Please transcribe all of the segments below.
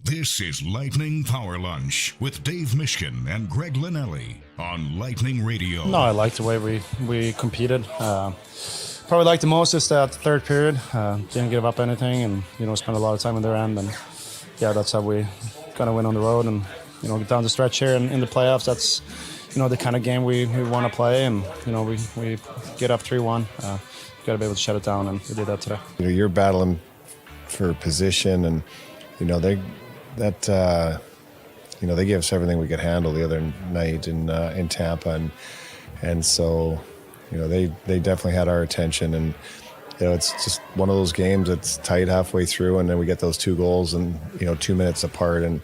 This is Lightning Power Lunch with Dave Mishkin and Greg Linnelli on Lightning Radio. No, I like the way we competed. Probably liked the most is that third period. Didn't give up anything and, spent a lot of time on their end. And, that's how we kind of win on the road and, get down the stretch here in the playoffs. That's, the kind of game we want to play. And, we get up 3-1. Got to be able to shut it down, and we did that today. You're battling for position, and, they gave us everything we could handle the other night in Tampa. And so, they definitely had our attention, and it's just one of those games that's tight halfway through, and then we get those two goals and 2 minutes apart, and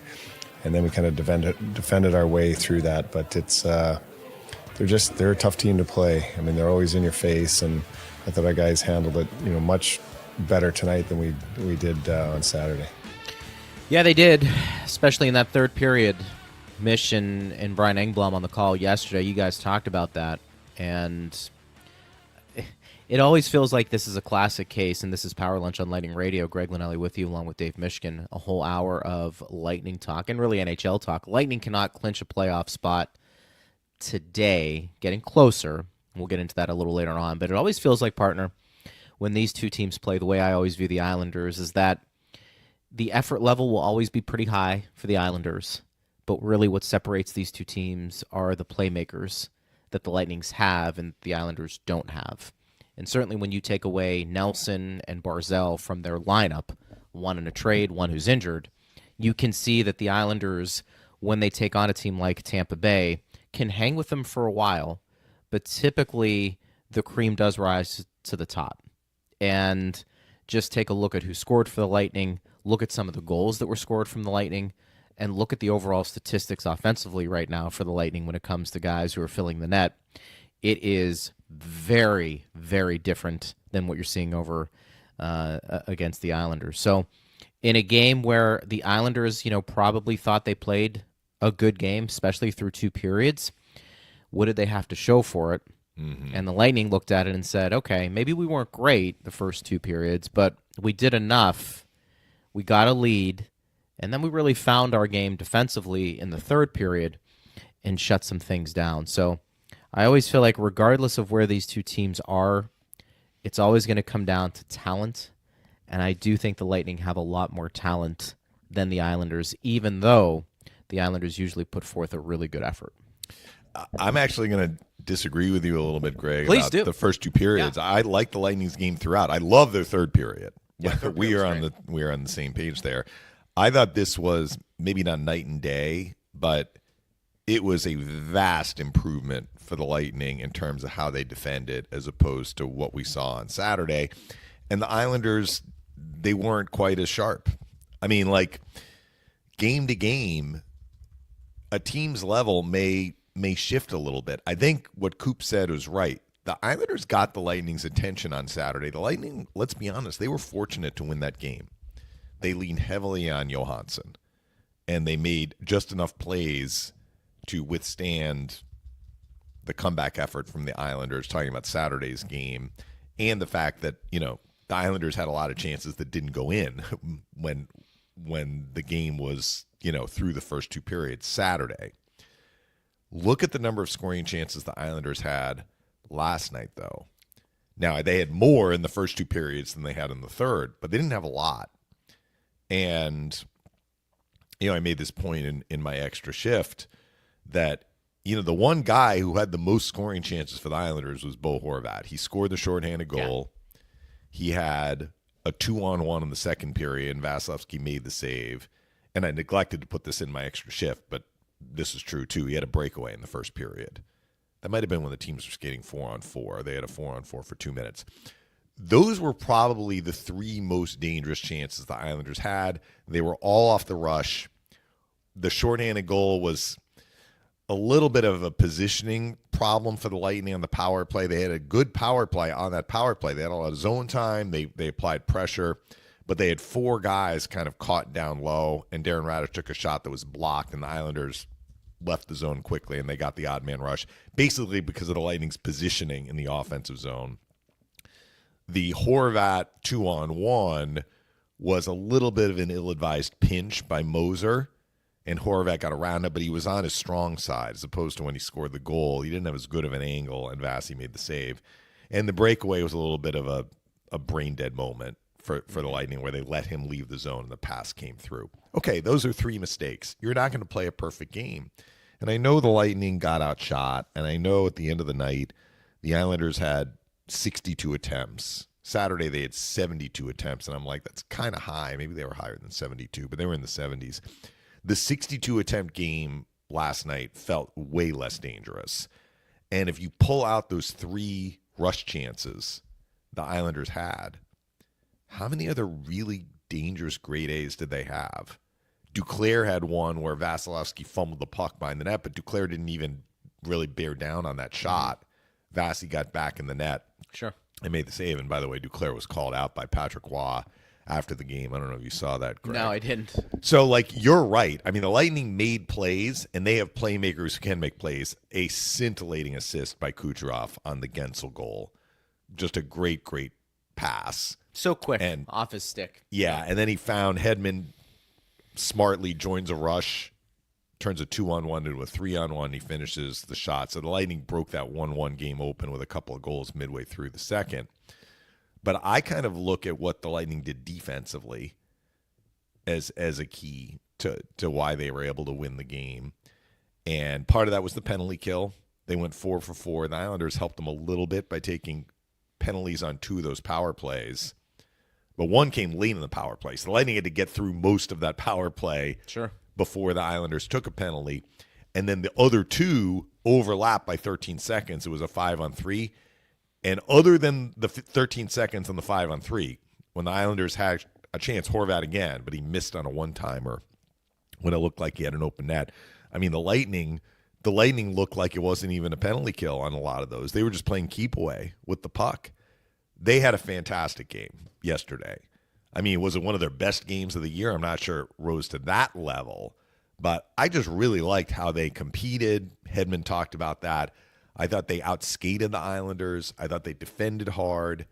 then we kind of defended our way through that. But it's they're a tough team to play. I mean, they're always in your face, and I thought our guys handled it much better tonight than we did on Saturday. Yeah, they did, especially in that third period. Mish and Brian Engblom on the call yesterday, you guys talked about that, and it always feels like this is a classic case, and this is Power Lunch on Lightning Radio. Greg Linnelli with you, along with Dave Mishkin. A whole hour of Lightning talk, and really NHL talk. Lightning cannot clinch a playoff spot today, getting closer. We'll get into that a little later on, but it always feels like, partner, when these two teams play, the way I always view the Islanders is that the effort level will always be pretty high for the Islanders, but really what separates these two teams are the playmakers that the Lightnings have and the Islanders don't have. And certainly when you take away Nelson and Barzal from their lineup, one in a trade, one who's injured, you can see that the Islanders, when they take on a team like Tampa Bay, can hang with them for a while, but typically the cream does rise to the top. And just take a look at who scored for the Lightning, look at some of the goals that were scored from the Lightning, and look at the overall statistics offensively right now for the Lightning when it comes to guys who are filling the net. It is very, very different than what you're seeing over against the Islanders. So in a game where the Islanders, probably thought they played a good game, especially through two periods, what did they have to show for it? Mm-hmm. And the Lightning looked at it and said, okay, maybe we weren't great the first two periods, but we did enough. We got a lead, and then we really found our game defensively in the third period and shut some things down. So I always feel like regardless of where these two teams are, it's always going to come down to talent, and I do think the Lightning have a lot more talent than the Islanders, even though the Islanders usually put forth a really good effort. I'm actually going to disagree with you a little bit, Greg, Please about do. the first two periods. Yeah. I like the Lightning's game throughout. I love their third period. Yeah, we are on the same page there. I thought this was maybe not night and day, but it was a vast improvement for the Lightning in terms of how they defended as opposed to what we saw on Saturday. And the Islanders, they weren't quite as sharp. I mean, like, game to game, a team's level may shift a little bit. I think what Coop said was right. The Islanders got the Lightning's attention on Saturday. The Lightning, let's be honest, they were fortunate to win that game. They leaned heavily on Johansson, and they made just enough plays to withstand the comeback effort from the Islanders, talking about Saturday's game, and the fact that, the Islanders had a lot of chances that didn't go in when the game was, through the first two periods Saturday. Look at the number of scoring chances the Islanders had last night, though. Now, they had more in the first two periods than they had in the third, but they didn't have a lot. And, I made this point in my extra shift that, the one guy who had the most scoring chances for the Islanders was Bo Horvat. He scored the shorthanded goal. Yeah. He had a 2-on-1 in the second period, and Vasilevsky made the save. And I neglected to put this in my extra shift, but this is true, too. He had a breakaway in the first period. That might have been when the teams were skating 4-on-4. They had a 4-on-4 for 2 minutes. Those were probably the three most dangerous chances the Islanders had. They were all off the rush. The shorthanded goal was a little bit of a positioning problem for the Lightning on the power play. They had a good power play on that power play. They had a lot of zone time. They applied pressure, but they had four guys kind of caught down low, and Darren Raddysh took a shot that was blocked, and the Islanders left the zone quickly, and they got the odd man rush, basically because of the Lightning's positioning in the offensive zone. The Horvat 2-on-1 was a little bit of an ill-advised pinch by Moser, and Horvat got around it, but he was on his strong side as opposed to when he scored the goal. He didn't have as good of an angle, and Vasi made the save. And the breakaway was a little bit of a brain-dead moment for the Lightning where they let him leave the zone and the pass came through. Okay, those are 3 mistakes. You're not going to play a perfect game. And I know the Lightning got outshot, and I know at the end of the night the Islanders had 62 attempts. Saturday they had 72 attempts, and I'm like, that's kind of high. Maybe they were higher than 72, but they were in the 70s. The 62 attempt game last night felt way less dangerous. And if you pull out those 3 rush chances the Islanders had, how many other really dangerous grade A's did they have? Duclair had one where Vasilevsky fumbled the puck behind the net, but Duclair didn't even really bear down on that shot. Vasi got back in the net. Sure. And made the save. And by the way, Duclair was called out by Patrick Waugh after the game. I don't know if you saw that, Greg. No, I didn't. So, like, you're right. I mean, the Lightning made plays, and they have playmakers who can make plays. A scintillating assist by Kucherov on the Gensel goal. Just a great, great pass. So quick And off his stick. yeah, and then he found Hedman smartly joins a rush, turns a 2-on-1 into a 3-on-1. He finishes the shot. So the Lightning broke that 1-1 game open with a couple of goals midway through the second. But I kind of look at what the Lightning did defensively as a key to why they were able to win the game. And part of that was the penalty kill. They went 4 for 4. The Islanders helped them a little bit by taking penalties on 2 of those power plays. But one came late in the power play. So the Lightning had to get through most of that power play before the Islanders took a penalty. And then the other 2 overlapped by 13 seconds. It was a 5-on-3. And other than the 13 seconds on the 5-on-3, when the Islanders had a chance, Horvat again, but he missed on a one-timer when it looked like he had an open net. I mean, the Lightning looked like it wasn't even a penalty kill on a lot of those. They were just playing keep away with the puck. They had a fantastic game yesterday. I mean, was it one of their best games of the year? I'm not sure it rose to that level, but I just really liked how they competed. Hedman talked about that. I thought they outskated the Islanders. I thought they defended hard.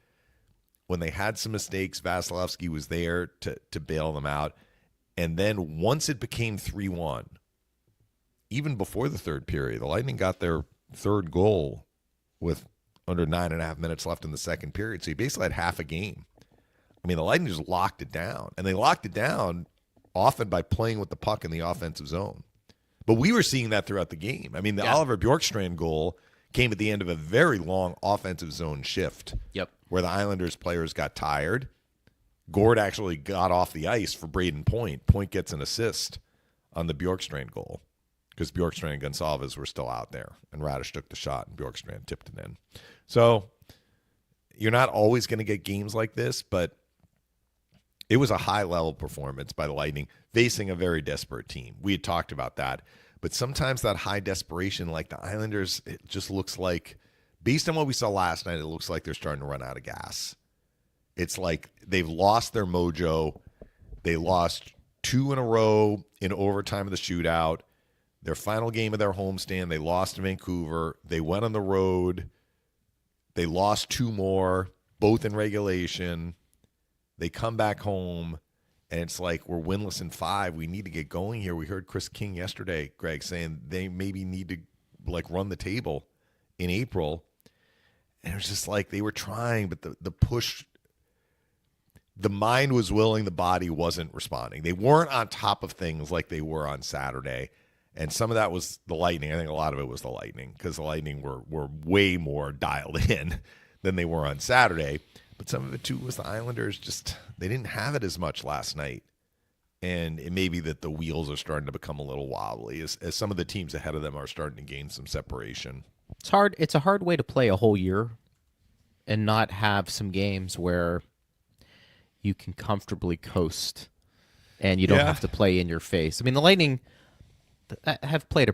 When they had some mistakes, Vasilevsky was there to bail them out. And then once it became 3-1, even before the third period, the Lightning got their third goal with under 9.5 minutes left in the second period. So you basically had half a game. I mean, the Lightning just locked it down. And they locked it down often by playing with the puck in the offensive zone. But we were seeing that throughout the game. I mean, the Oliver Bjorkstrand goal came at the end of a very long offensive zone shift. Yep. Where the Islanders players got tired. Gord actually got off the ice for Braden Point. Point gets an assist on the Bjorkstrand goal because Bjorkstrand and Gonsalves were still out there. And Radish took the shot and Bjorkstrand tipped it in. So you're not always going to get games like this, but it was a high-level performance by the Lightning facing a very desperate team. We had talked about that. But sometimes that high desperation, like the Islanders, it just looks like, based on what we saw last night, it looks like they're starting to run out of gas. It's like they've lost their mojo. They lost 2 in a row in overtime of the shootout. Their final game of their homestand, they lost to Vancouver. They went on the road. They lost 2 more, both in regulation. They come back home, and it's like we're winless in 5. We need to get going here. We heard Chris King yesterday, Greg, saying they maybe need to like run the table in April. And it was just like they were trying, but the push, the mind was willing, the body wasn't responding. They weren't on top of things like they were on Saturday. And some of that was the Lightning. I think a lot of it was the Lightning because the Lightning were way more dialed in than they were on Saturday. But some of it, too, was the Islanders just – they didn't have it as much last night. And it may be that the wheels are starting to become a little wobbly as some of the teams ahead of them are starting to gain some separation. It's hard. It's a hard way to play a whole year and not have some games where you can comfortably coast and you don't have to play in your face. I mean, the Lightning – have played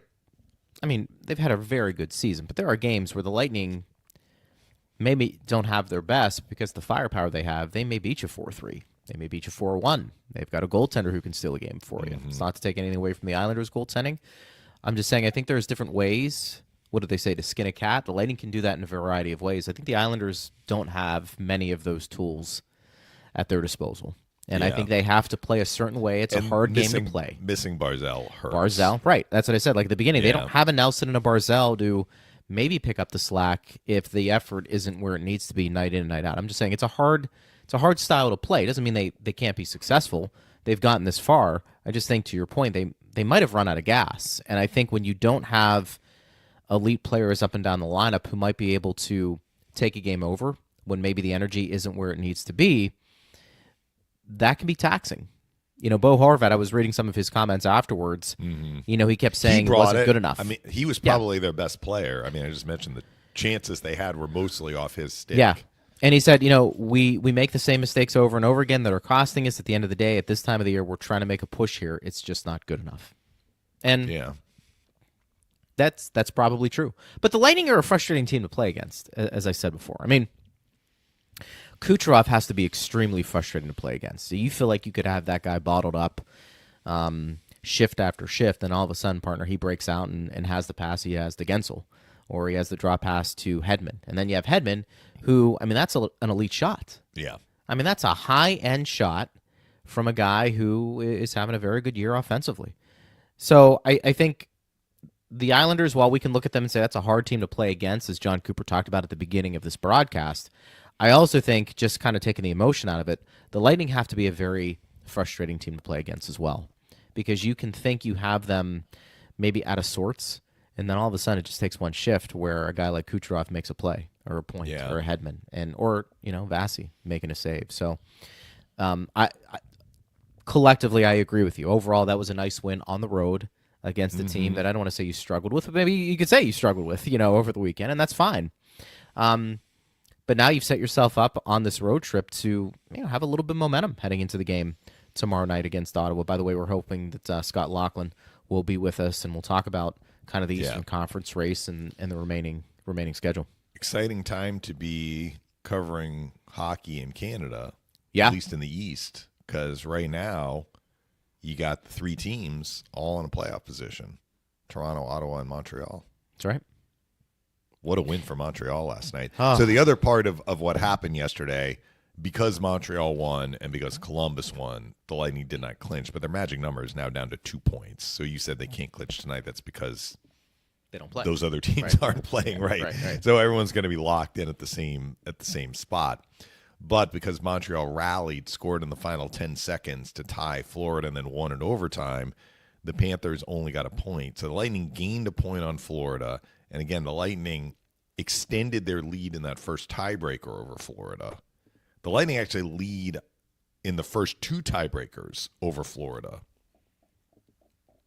they've had a very good season, but there are games where the Lightning maybe don't have their best because the firepower they have, they may beat you 4-3. They may beat you 4-1. They've got a goaltender who can steal a game for you. It's not to take anything away from the Islanders' goaltending. I'm just saying I think there's different ways, what do they say, to skin a cat. The Lightning can do that in a variety of ways. I think the Islanders don't have many of those tools at their disposal. And I think they have to play a certain way. It's a hard game to play. Missing Barzal hurts. Barzal, right. That's what I said. Like at the beginning, they don't have a Nelson and a Barzal to maybe pick up the slack if the effort isn't where it needs to be night in and night out. I'm just saying it's a hard style to play. It doesn't mean they can't be successful. They've gotten this far. I just think, to your point, they might have run out of gas. And I think when you don't have elite players up and down the lineup who might be able to take a game over when maybe the energy isn't where it needs to be, that can be taxing. Bo Horvat, I was reading some of his comments afterwards. Mm-hmm. He kept saying it wasn't good enough. I mean, he was probably their best player. I mean, I just mentioned the chances they had were mostly off his stick. Yeah. And he said, we make the same mistakes over and over again that are costing us. At the end of the day, at this time of the year, we're trying to make a push here. It's just not good enough. And that's probably true. But the Lightning are a frustrating team to play against, as I said before. I mean, Kucherov has to be extremely frustrating to play against. So you feel like you could have that guy bottled up shift after shift, and all of a sudden, partner, he breaks out and has the pass he has to Gensel, or he has the drop pass to Hedman. And then you have Hedman, who, I mean, that's an elite shot. Yeah. I mean, that's a high-end shot from a guy who is having a very good year offensively. So I think the Islanders, while we can look at them and say that's a hard team to play against, as John Cooper talked about at the beginning of this broadcast, I also think, just kind of taking the emotion out of it, the Lightning have to be a very frustrating team to play against as well. Because you can think you have them maybe out of sorts, and then all of a sudden it just takes one shift where a guy like Kucherov makes a play or a point or a Hedman, or Vasi making a save. So I collectively, I agree with you. Overall, that was a nice win on the road against a team that I don't want to say you struggled with, but maybe you could say you struggled with, over the weekend, and that's fine. But now you've set yourself up on this road trip to have a little bit of momentum heading into the game tomorrow night against Ottawa. By the way, we're hoping that Scott Laughlin will be with us, and we'll talk about kind of the Eastern Conference race and the remaining schedule. Exciting time to be covering hockey in Canada, at least in the East, because right now you got the three teams all in a playoff position: Toronto, Ottawa, and Montreal. That's right. What a win for Montreal last night. So the other part of what happened yesterday, because Montreal won and because Columbus won, the Lightning did not clinch, but their magic number is now down to 2 points. So you said they can't clinch tonight. That's because they don't play. Those other teams aren't playing, right. So everyone's going to be locked in at the same spot. But because Montreal rallied, scored in the final 10 seconds to tie Florida, and then won in overtime, the Panthers only got a point. So the Lightning gained a point on Florida. And again, the Lightning extended their lead in that first tiebreaker over Florida. The Lightning actually lead in the first two tiebreakers over Florida.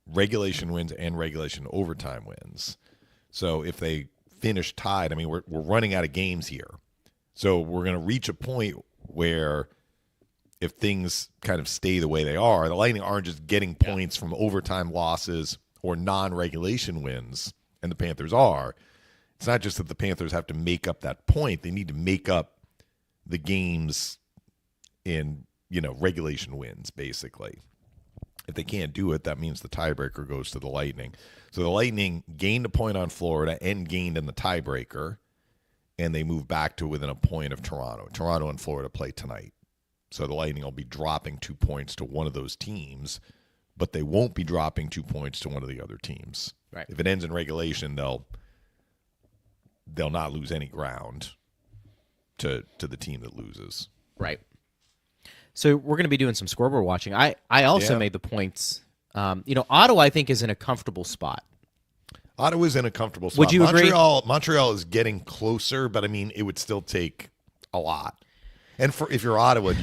Regulation wins and regulation overtime wins. So if they finish tied, I mean, we're running out of games here. So we're going to reach a point where if things kind of stay the way they are, the Lightning aren't just getting points from overtime losses or non-regulation wins, and the Panthers are. It's not just that the Panthers have to make up that point. They need to make up the games in, regulation wins, basically. If they can't do it, that means the tiebreaker goes to the Lightning. So the Lightning gained a point on Florida and gained in the tiebreaker, and they move back to within a point of Toronto. Toronto and Florida play tonight. So the Lightning will be dropping 2 points to one of those teams, but they won't be dropping 2 points to one of the other teams. Right. If it ends in regulation, they'll not lose any ground to the team that loses. Right. So we're going to be doing some scoreboard watching. I also made the points. Ottawa, I think, is in a comfortable spot. Ottawa's in a comfortable spot. Would you agree? Montreal is getting closer, but I mean, it would still take a lot. And if you're Ottawa,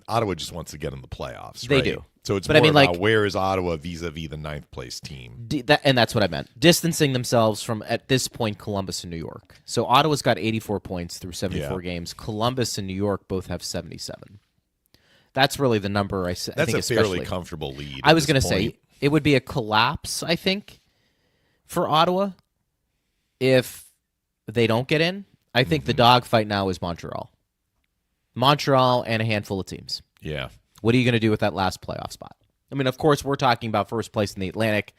Ottawa just wants to get in the playoffs. They right? do. So it's more about where is Ottawa vis-a-vis the ninth place team. And that's what I meant. Distancing themselves from, at this point, Columbus and New York. So Ottawa's got 84 points through 74 games. Columbus and New York both have 77. That's really the number I think. That's a fairly especially. Comfortable lead. I was going to say it would be a collapse, I think, for Ottawa if they don't get in. I think the dogfight now is Montreal. Montreal and a handful of teams. Yeah. What are you going to do with that last playoff spot? I mean, of course, we're talking about first place in the Atlantic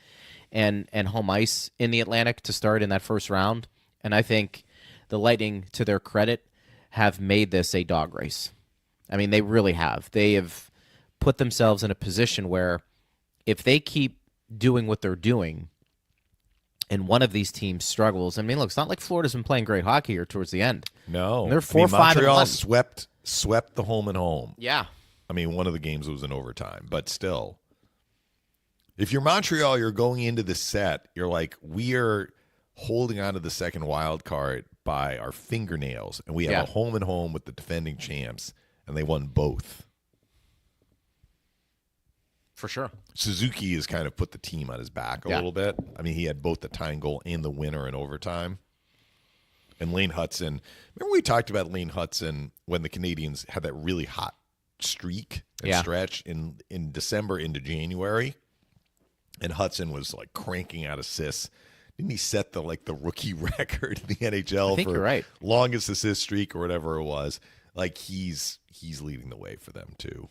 and home ice in the Atlantic to start in that first round. And I think the Lightning, to their credit, have made this a dog race. I mean, they really have. They have put themselves in a position where if they keep doing what they're doing and one of these teams struggles, I mean, look, it's not like Florida's been playing great hockey here towards the end. No. And they're 4-5 Montreal and 1. swept the home and home. Yeah. I mean, one of the games was in overtime, but still. If you're Montreal, you're going into the set, you're like, we are holding on to the second wild card by our fingernails, and we have a home and home with the defending champs, and they won both. For sure. Suzuki has kind of put the team on his back a little bit. I mean, he had both the tying goal and the winner in overtime. And Lane Hudson, remember we talked about Lane Hudson when the Canadians had that really hot streak and stretch in December into January, and Hudson was like cranking out assists. Didn't he set the rookie record in the NHL I think for you're right. longest assist streak or whatever it was? Like he's leading the way for them too.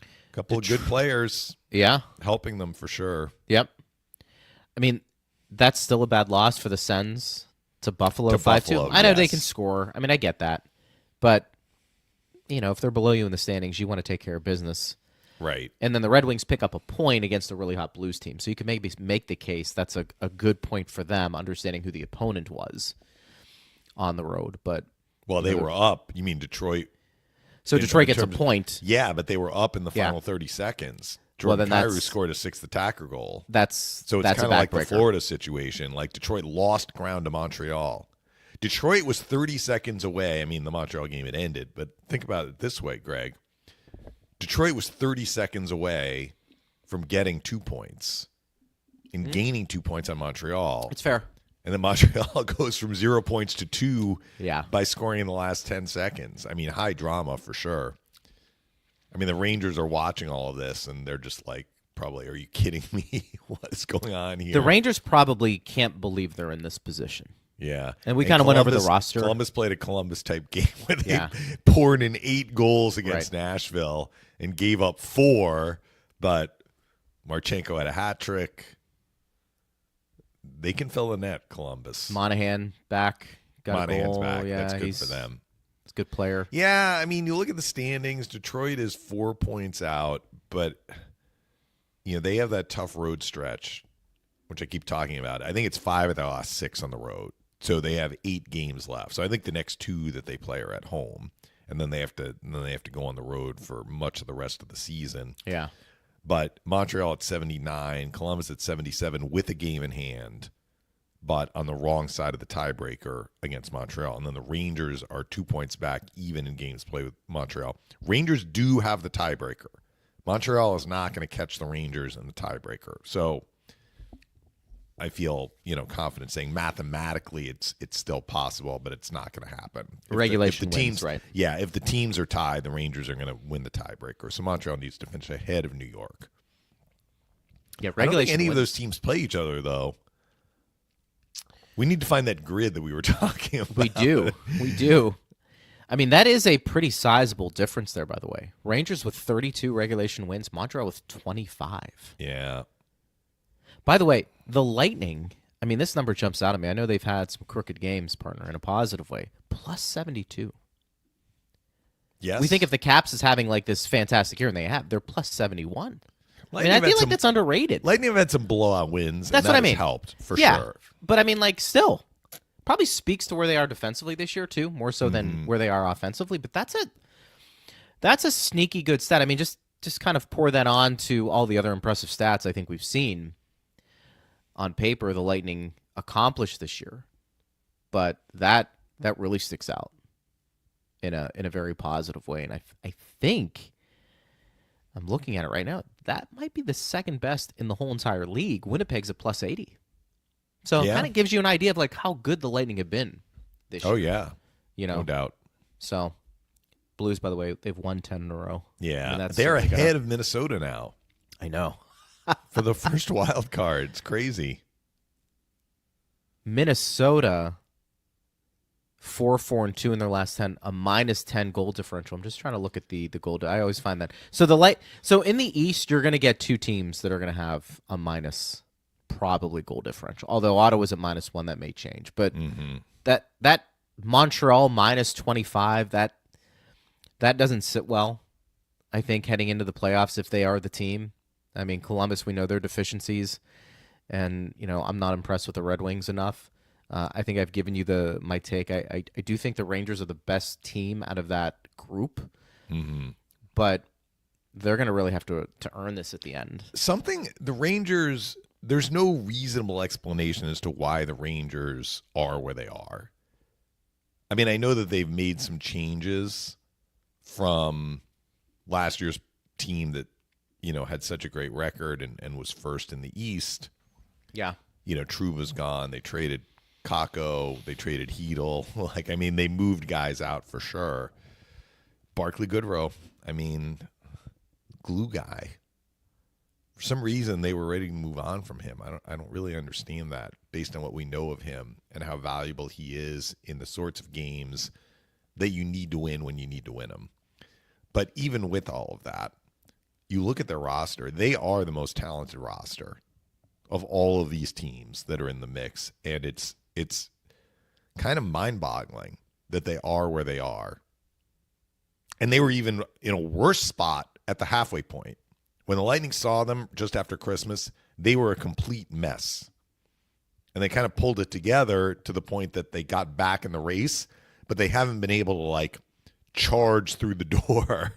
A couple of good players, helping them for sure. Yep. I mean, that's still a bad loss for the Sens to Buffalo 5-2. I know they can score. I mean, I get that, but if they're below you in the standings, you want to take care of business. Right. And then the Red Wings pick up a point against a really hot Blues team. So you can maybe make the case that's a good point for them, understanding who the opponent was on the road. But they were up. You mean Detroit? So Detroit gets a point. Yeah, but they were up in the final 30 seconds. Jordan Kyrou scored a sixth attacker goal. So it's kind of like the Florida situation. Like Detroit lost ground to Montreal. Detroit was 30 seconds away. I mean, the Montreal game had ended, but think about it this way, Greg. Detroit was 30 seconds away from getting 2 points and gaining 2 points on Montreal. It's fair. And then Montreal goes from 0 points to 2 Yeah. by scoring in the last 10 seconds. I mean, high drama for sure. I mean, the Rangers are watching all of this, and they're just like, probably, are you kidding me? What is going on here? The Rangers probably can't believe they're in this position. Yeah. And we kind of went over the roster. Columbus played a Columbus-type game where they poured in 8 goals against Nashville and gave up 4, but Marchenko had a hat trick. They can fill the net, Columbus. Monahan back. Got a goal. back. Yeah, that's good for them. He's a good player. Yeah, I mean, you look at the standings. Detroit is 4 points out, but they have that tough road stretch, which I keep talking about. I think it's 5 of their last 6 on the road, so they have 8 games left. So I think the next 2 that they play are at home, and then they have to go on the road for much of the rest of the season. Yeah. But Montreal at 79, Columbus at 77 with a game in hand, but on the wrong side of the tiebreaker against Montreal. And then the Rangers are 2 points back even in games played with Montreal. Rangers do have the tiebreaker. Montreal is not going to catch the Rangers in the tiebreaker. So I feel, confident saying mathematically it's still possible, but it's not going to happen. Regulation if the teams, wins, right? Yeah, if the teams are tied, the Rangers are going to win the tiebreaker. So Montreal needs to finish ahead of New York. Yeah, I don't think any wins. of those teams play each other, though. We need to find that grid that we were talking about. We do. I mean, that is a pretty sizable difference there, by the way. Rangers with 32 regulation wins, Montreal with 25. Yeah. By the way, the Lightning, I mean, this number jumps out at me. I know they've had some crooked games, partner, in a positive way. Plus 72. Yes. We think if the Caps is having like this fantastic year, and they have, they're plus 71. I feel like that's underrated. Lightning have had some blowout wins. That's and what I has mean. Helped for sure. But I mean, still, probably speaks to where they are defensively this year too, more so than where they are offensively. But that's a sneaky good stat. I mean, just kind of pour that on to all the other impressive stats I think we've seen on paper the Lightning accomplished this year. But that really sticks out in a very positive way, and I think. I'm looking at it right now. That might be the second best in the whole entire league. Winnipeg's at plus 80. So it kind of gives you an idea of how good the Lightning have been this year. Oh, yeah. No doubt. So Blues, by the way, they've won 10 in a row. Yeah. I mean, they're ahead of Minnesota now. I know. For the first wild card. It's crazy. Minnesota 4-4-2 in their last 10, a minus 10 goal differential. I'm just trying to look at the goal. I always find that. So in the East, you're going to get 2 teams that are going to have a minus probably goal differential. Although Ottawa's at -1, that may change. But that Montreal minus 25, that doesn't sit well I think, heading into the playoffs if they are the team. I mean, Columbus, we know their deficiencies, and I'm not impressed with the Red Wings enough. I think I've given you my take. I do think the Rangers are the best team out of that group, but they're going to really have to earn this at the end. The Rangers, there's no reasonable explanation as to why the Rangers are where they are. I mean, I know that they've made some changes from last year's team that, had such a great record and was first in the East. Yeah. Trouba's gone. They traded Kakko. They traded Hedel. They moved guys out for sure. Barclay Goodrow, glue guy. For some reason, they were ready to move on from him. I don't really understand that based on what we know of him and how valuable he is in the sorts of games that you need to win when you need to win them. But even with all of that, you look at their roster, they are the most talented roster of all of these teams that are in the mix. And it's kind of mind-boggling that they are where they are. And they were even in a worse spot at the halfway point. When the Lightning saw them just after Christmas, they were a complete mess. And they kind of pulled it together to the point that they got back in the race, but they haven't been able to charge through the door.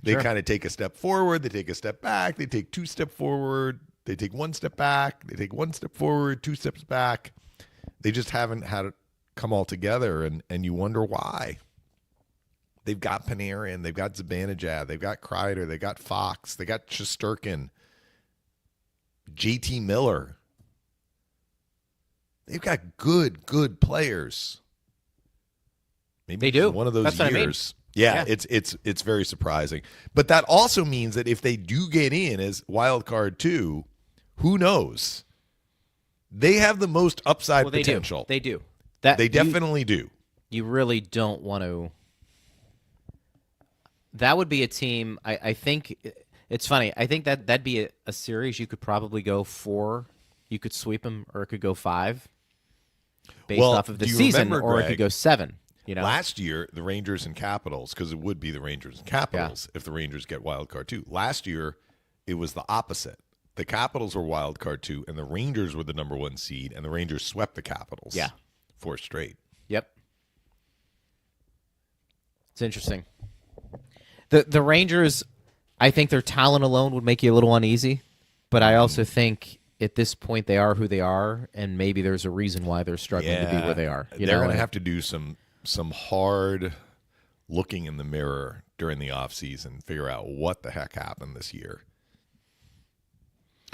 They kind of take a step forward, they take a step back, they take 2 steps forward, they take 1 step back, they take 1 step forward, 2 steps back. They just haven't had it come all together, and you wonder why. They've got Panarin, they've got Zibanejad, they've got Kreider, they got Fox, they got Shesterkin, JT Miller. They've got good players. Maybe they do. One of those That's years. Yeah, it's very surprising. But that also means that if they do get in as wild card 2, who knows? They have the most upside potential. They do. They definitely do. You really don't want to. That would be a team. I think it's funny. I think that'd be a series you could probably go 4. You could sweep them, or it could go 5 based off of the season, or Greg, it could go 7. Last year, the Rangers and Capitals, because it would be the Rangers and Capitals if the Rangers get wild card 2. Last year, it was the opposite. The Capitals were wild card 2, and the Rangers were the number 1 seed, and the Rangers swept the Capitals. 4 straight. Yep. It's interesting. The Rangers, I think their talent alone would make you a little uneasy, but I also think at this point they are who they are, and maybe there's a reason why they're struggling to be where they are. They're going to have to do some hard looking in the mirror during the offseason, figure out what the heck happened this year.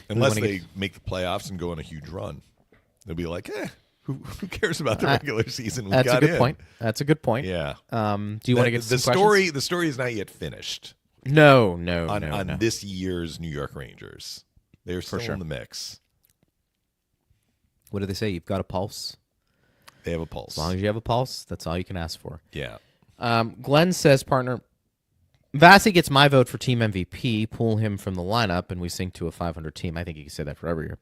Unless they make the playoffs and go on a huge run. They'll be like, who cares about the regular season? That's a good point. That's a good point. Yeah. Do you want to get to the some story? questions? The story is not yet finished. No. On this year's New York Rangers, they're still in the mix. What do they say? You've got a pulse. They have a pulse. As long as you have a pulse, that's all you can ask for. Yeah. Glenn says, partner, Vasi gets my vote for team MVP. Pull him from the lineup, and we sink to a 500 team. I think you can say that for every year.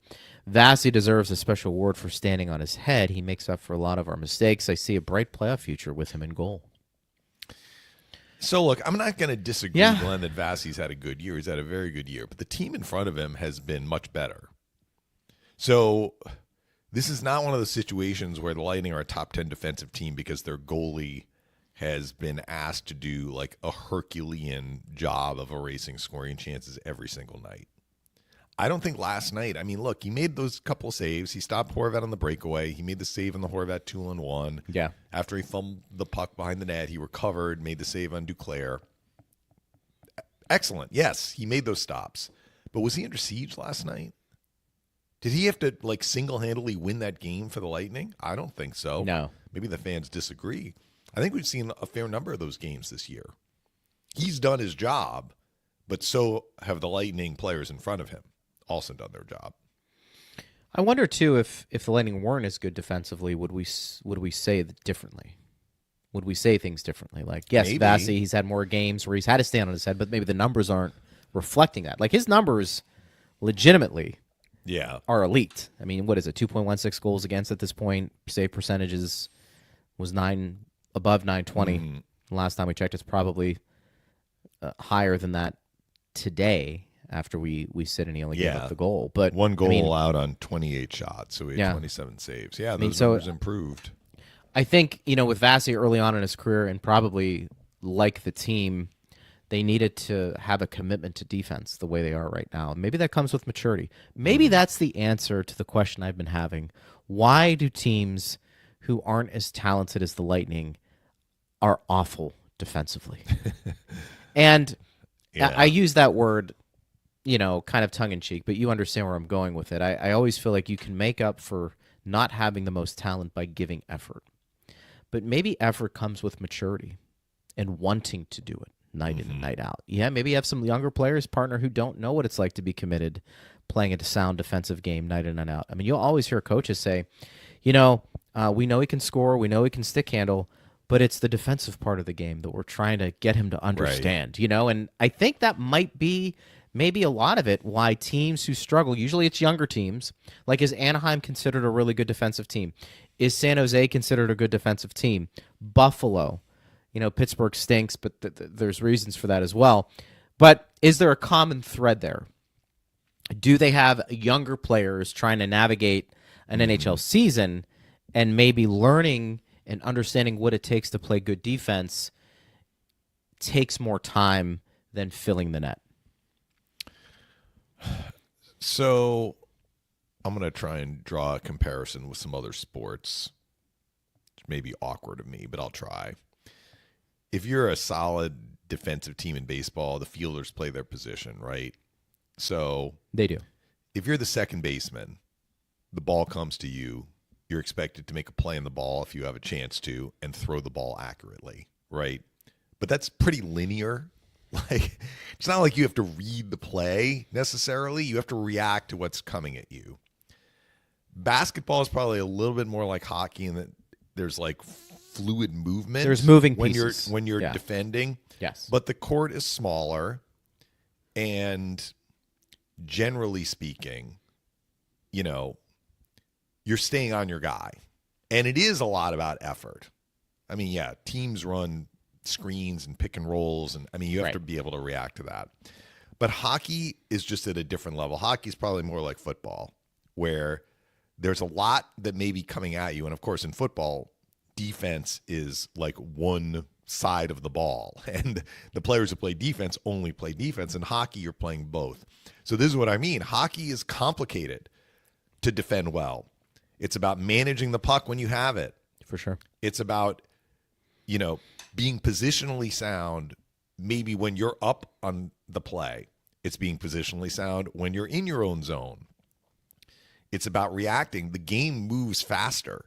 Vasi deserves a special award for standing on his head. He makes up for a lot of our mistakes. I see a bright playoff future with him in goal. So, look, I'm not going to disagree, Glenn, that Vasi's had a good year. He's had a very good year. But the team in front of him has been much better. So this is not one of those situations where the Lightning are a top 10 defensive team because their goalie has been asked to do like a Herculean job of erasing scoring chances every single night. I don't think last night, look, he made those couple of saves. He stopped Horvat on the breakaway. He made the save on the Horvat 2-on-1. Yeah. After he fumbled the puck behind the net, he recovered, made the save on Duclair. Excellent. Yes, he made those stops. But was he under siege last night? Did he have to single-handedly win that game for the Lightning? I don't think so. No. Maybe the fans disagree. I think we've seen a fair number of those games this year. He's done his job, but so have the Lightning players in front of him also done their job. I wonder, too, if the Lightning weren't as good defensively, would we say it differently? Would we say things differently? Like, yes, Maybe. Vasi, he's had more games where he's had to stand on his head, but maybe the numbers aren't reflecting that. Like, his numbers legitimately are elite. What is it, 2.16 goals against at this point? Save percentages was above 920. Last time we checked, it's probably higher than that today after we sit and he only gave Yeah. up the goal. But One goal I mean, out on 28 shots, so we had Yeah. 27 saves. Yeah, mean, those so- numbers improved. I think, with Vasi early on in his career and probably like the team, they needed to have a commitment to defense the way they are right now. Maybe that comes with maturity. Maybe that's the answer to the question I've been having. Why do teams who aren't as talented as the Lightning are awful defensively? And Yeah. I use that word, kind of tongue-in-cheek, but you understand where I'm going with it. I always feel like you can make up for not having the most talent by giving effort. But maybe effort comes with maturity and wanting to do it night in and night out. Yeah, maybe you have some younger players, partner, who don't know what it's like to be committed, playing a sound defensive game night in and out. I mean, you'll always hear coaches say, we know he can score, we know he can stick handle, but it's the defensive part of the game that we're trying to get him to understand, And I think that might be maybe a lot of it why teams who struggle, usually it's younger teams, like is Anaheim considered a really good defensive team? Is San Jose considered a good defensive team? Buffalo, Pittsburgh stinks, but there's reasons for that as well. But is there a common thread there? Do they have younger players trying to navigate an NHL season and maybe learning and understanding what it takes to play good defense takes more time than filling the net? So I'm going to try and draw a comparison with some other sports. It may be awkward of me, but I'll try. If you're a solid defensive team in baseball, the fielders play their position, right? So They do. if you're the second baseman, the ball comes to you, you're expected to make a play on the ball if you have a chance to and throw the ball accurately, right? But that's pretty linear. Like, it's not like you have to read the play necessarily. You have to react to what's coming at you. Basketball is probably a little bit more like hockey in that there's like fluid movement. There's moving when pieces. you're Yeah. defending. Yes. But the court is smaller, and generally speaking, you're staying on your guy. And it is a lot about effort. I mean, yeah, teams run screens and pick and rolls, and you have Right. to be able to react to that. But hockey is just at a different level. Hockey is probably more like football, where there's a lot that may be coming at you. And of course, in football, defense is like one side of the ball, and the players who play defense only play defense. In hockey, you're playing both. So this is what I mean. Hockey is complicated to defend well. It's about managing the puck when you have it. For sure. It's about, being positionally sound. Maybe when you're up on the play, it's being positionally sound when you're in your own zone. It's about reacting. The game moves faster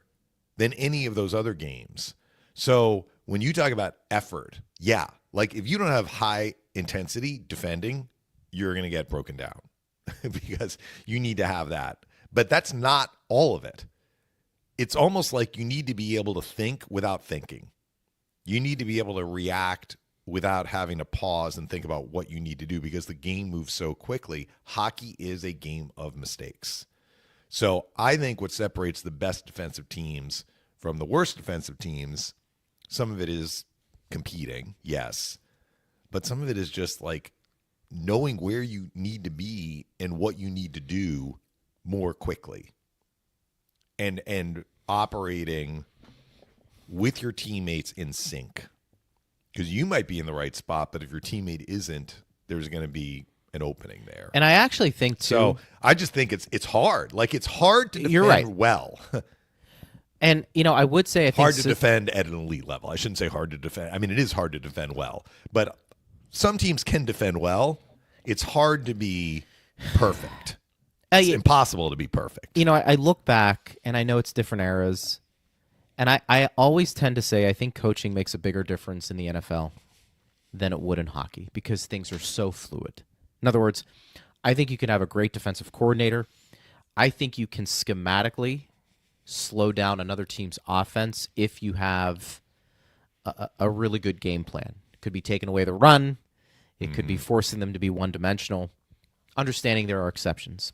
than any of those other games. So when you talk about effort, yeah, like if you don't have high intensity defending, you're going to get broken down because you need to have that. But that's not all of it. It's almost like you need to be able to think without thinking. You need to be able to react without having to pause and think about what you need to do because the game moves so quickly. Hockey is a game of mistakes. So I think what separates the best defensive teams from the worst defensive teams, some of it is competing, yes, but some of it is just like knowing where you need to be and what you need to do more quickly and operating with your teammates in sync, because you might be in the right spot, but if your teammate isn't, there's going to be an opening there. And I actually think, too... So I just think it's hard. Like, it's hard to defend You're right. well. And, I would say... I think Hard to defend at an elite level. I shouldn't say hard to defend. I mean, it is hard to defend well. But some teams can defend well. It's hard to be perfect. It's impossible to be perfect. I look back, and I know it's different eras, and I always tend to say I think coaching makes a bigger difference in the NFL than it would in hockey because things are so fluid. In other words, I think you can have a great defensive coordinator. I think you can schematically slow down another team's offense if you have a really good game plan. It could be taking away the run. It could be forcing them to be one-dimensional. Understanding there are exceptions.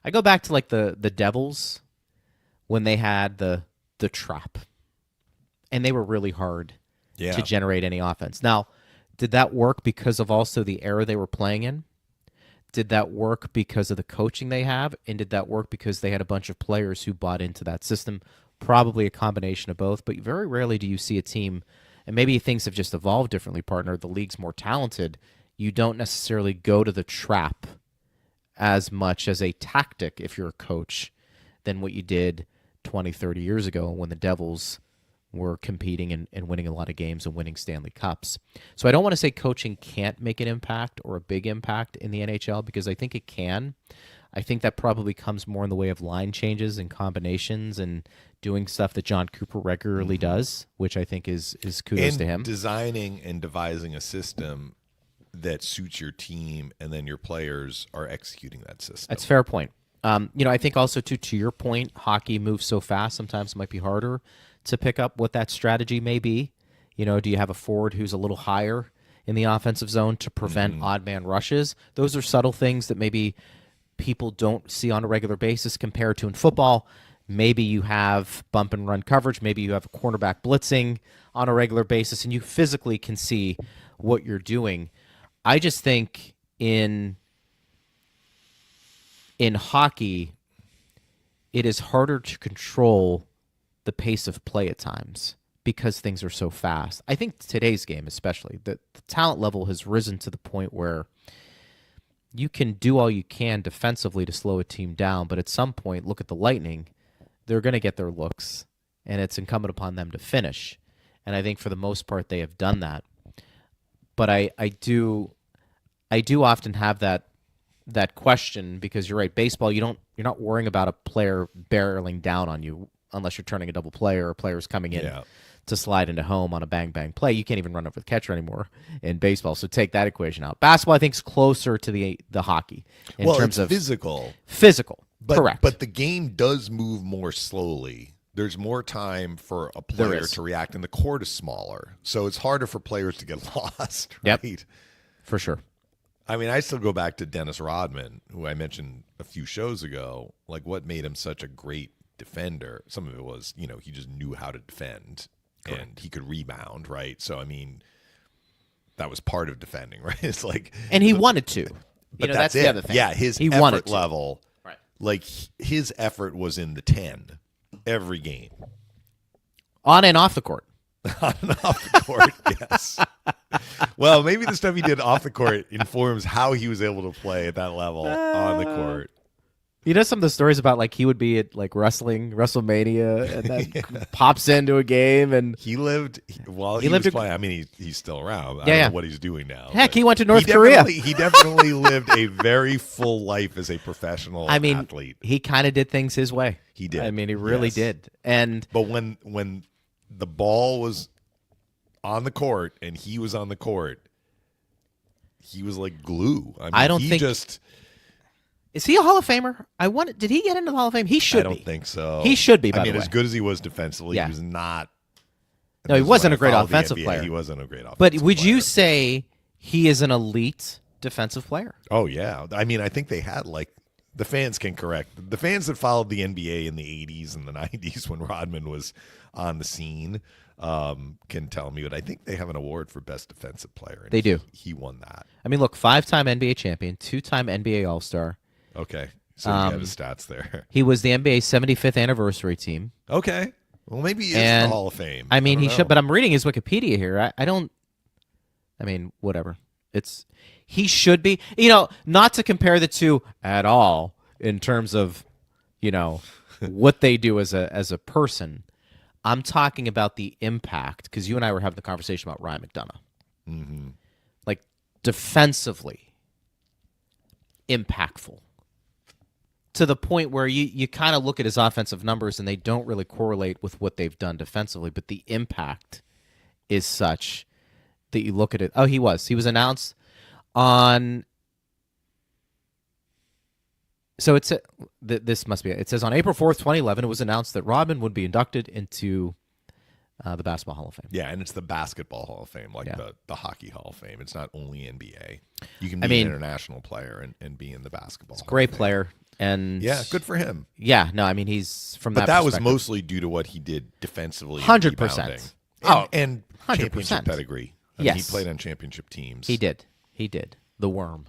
I go back to like the Devils when they had the trap, and they were really hard to generate any offense. Now, did that work because of also the era they were playing in? Did that work because of the coaching they have? And did that work because they had a bunch of players who bought into that system? Probably a combination of both, but very rarely do you see a team, and maybe things have just evolved differently, partner. The league's more talented. You don't necessarily go to the trap as much as a tactic if you're a coach than what you did 20, 30 years ago when the Devils were competing and winning a lot of games and winning Stanley Cups. So I don't want to say coaching can't make an impact or a big impact in the NHL, because I think it can. I think that probably comes more in the way of line changes and combinations and doing stuff that John Cooper regularly does, which I think is kudos to him. Designing and devising a system that suits your team, and then your players are executing that system. That's a fair point. I think also, to your point, hockey moves so fast, sometimes it might be harder to pick up what that strategy may be. Do you have a forward who's a little higher in the offensive zone to prevent odd man rushes? Those are subtle things that maybe people don't see on a regular basis compared to in football. Maybe you have bump and run coverage. Maybe you have a cornerback blitzing on a regular basis, and you physically can see what you're doing. I just think in hockey, it is harder to control the pace of play at times because things are so fast. I think today's game especially, the talent level has risen to the point where you can do all you can defensively to slow a team down, but at some point, look at the Lightning, they're going to get their looks, and it's incumbent upon them to finish. And I think for the most part, they have done that. But I do often have that question, because you're right. Baseball, you're not worrying about a player barreling down on you unless you're turning a double play or a player's coming in to slide into home on a bang bang play. You can't even run over the catcher anymore in baseball. So take that equation out. Basketball, I think, is closer to the hockey in terms of physical. Correct. But the game does move more slowly. There's more time for a player to react, and the court is smaller. So it's harder for players to get lost, right? Yep, for sure. I mean, I still go back to Dennis Rodman, who I mentioned a few shows ago. Like, what made him such a great defender? Some of it was, he just knew how to defend. Correct. And he could rebound, right? So, I mean, that was part of defending, right? It's like, and he wanted to. But that's it. The other thing. Yeah, his effort level, right? Like, his effort was in the 10 every game, on and off the court. On and off the court, yes. Well, maybe the stuff he did off the court informs how he was able to play at that level on the court. Some of the stories about, like, he would be at, like, WrestleMania, and then pops into a game, and he lived while he was playing. I mean, he's still around. I don't know what he's doing now. Heck, he went to North Korea. He definitely lived a very full life as a professional athlete. He kind of did things his way. He did. I mean, he really did. But when the ball was on the court and he was on the court, he was like glue. I mean, is he a Hall of Famer? Did he get into the Hall of Fame? He should be. I don't think so. He should be, by the way. As good as he was defensively, he was not. No, he wasn't a great offensive player. He wasn't a great offensive player. But would you say he is an elite defensive player? Oh, yeah. I mean, I think they had, like, the fans can correct. The fans that followed the NBA in the 80s and the 90s when Rodman was on the scene can tell me, but I think they have an award for best defensive player. And they do. He won that. I mean, look, 5-time NBA champion, 2-time NBA All-Star. Okay. So you have his stats there. He was the NBA's 75th anniversary team. Okay. Well, maybe he is in the Hall of Fame. I mean, he should, but I'm reading his Wikipedia here. Whatever. He should be, not to compare the two at all in terms of, what they do as a person. I'm talking about the impact, because you and I were having the conversation about Ryan McDonough. Mm-hmm. Like, defensively impactful. To the point where you kind of look at his offensive numbers and they don't really correlate with what they've done defensively, but the impact is such that you look at it. Oh, he was announced on. So this must be it. It says on April 4th, 2011, it was announced that Rodman would be inducted into the Basketball Hall of Fame. Yeah, and it's the Basketball Hall of Fame, like the Hockey Hall of Fame. It's not only NBA. You can be an international player and be in the Basketball Hall of Fame. Great player. And yeah, good for him. Yeah, no, I mean, he's from that. But that was perspective. mostly due to what he did defensively. 100%. And 100%. championship pedigree. I mean, he played on championship teams. He did. The Worm.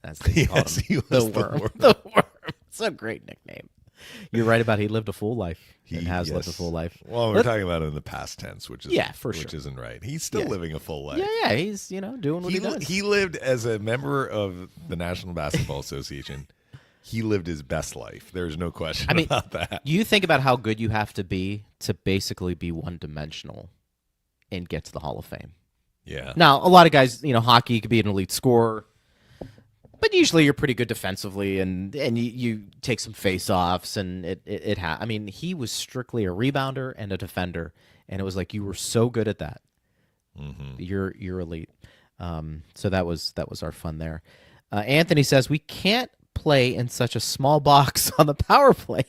as they called Yes, him. he was the worm. The worm. It's a great nickname. You're right about he lived a full life and has lived a Yes. full life. Well, we're talking about it in the past tense, which is for sure. which isn't right. He's still living a full life. Yeah, he's doing what he does. He lived as a member of the National Basketball Association. He lived his best life. There's no question about that. You think about how good you have to be basically be one-dimensional and get to the Hall of Fame. Yeah. Now, a lot of guys, hockey, you could be an elite scorer, but usually you're pretty good defensively, and you take some face-offs, and he was strictly a rebounder and a defender, and it was like you were so good at that. Mm-hmm. You're elite. So that was our fun there. Anthony says we can't play in such a small box on the power play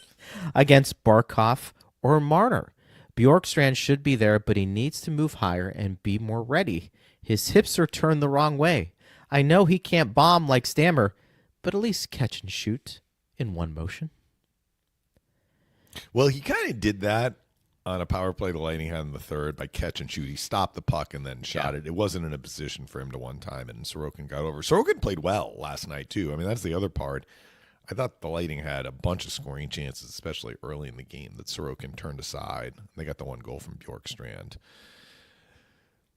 against Barkov or Marner. Bjorkstrand should be there, but he needs to move higher and be more ready. His hips are turned the wrong way. I know he can't bomb like Stammer, but at least catch and shoot in one motion. Well, he kind of did that on a power play the Lightning had in the third by catch and shoot. He stopped the puck and then shot it. It wasn't in a position for him to one time, and Sorokin got over. Sorokin played well last night, too. I mean, that's the other part. I thought the Lightning had a bunch of scoring chances, especially early in the game, that Sorokin turned aside. They got the one goal from Bjorkstrand.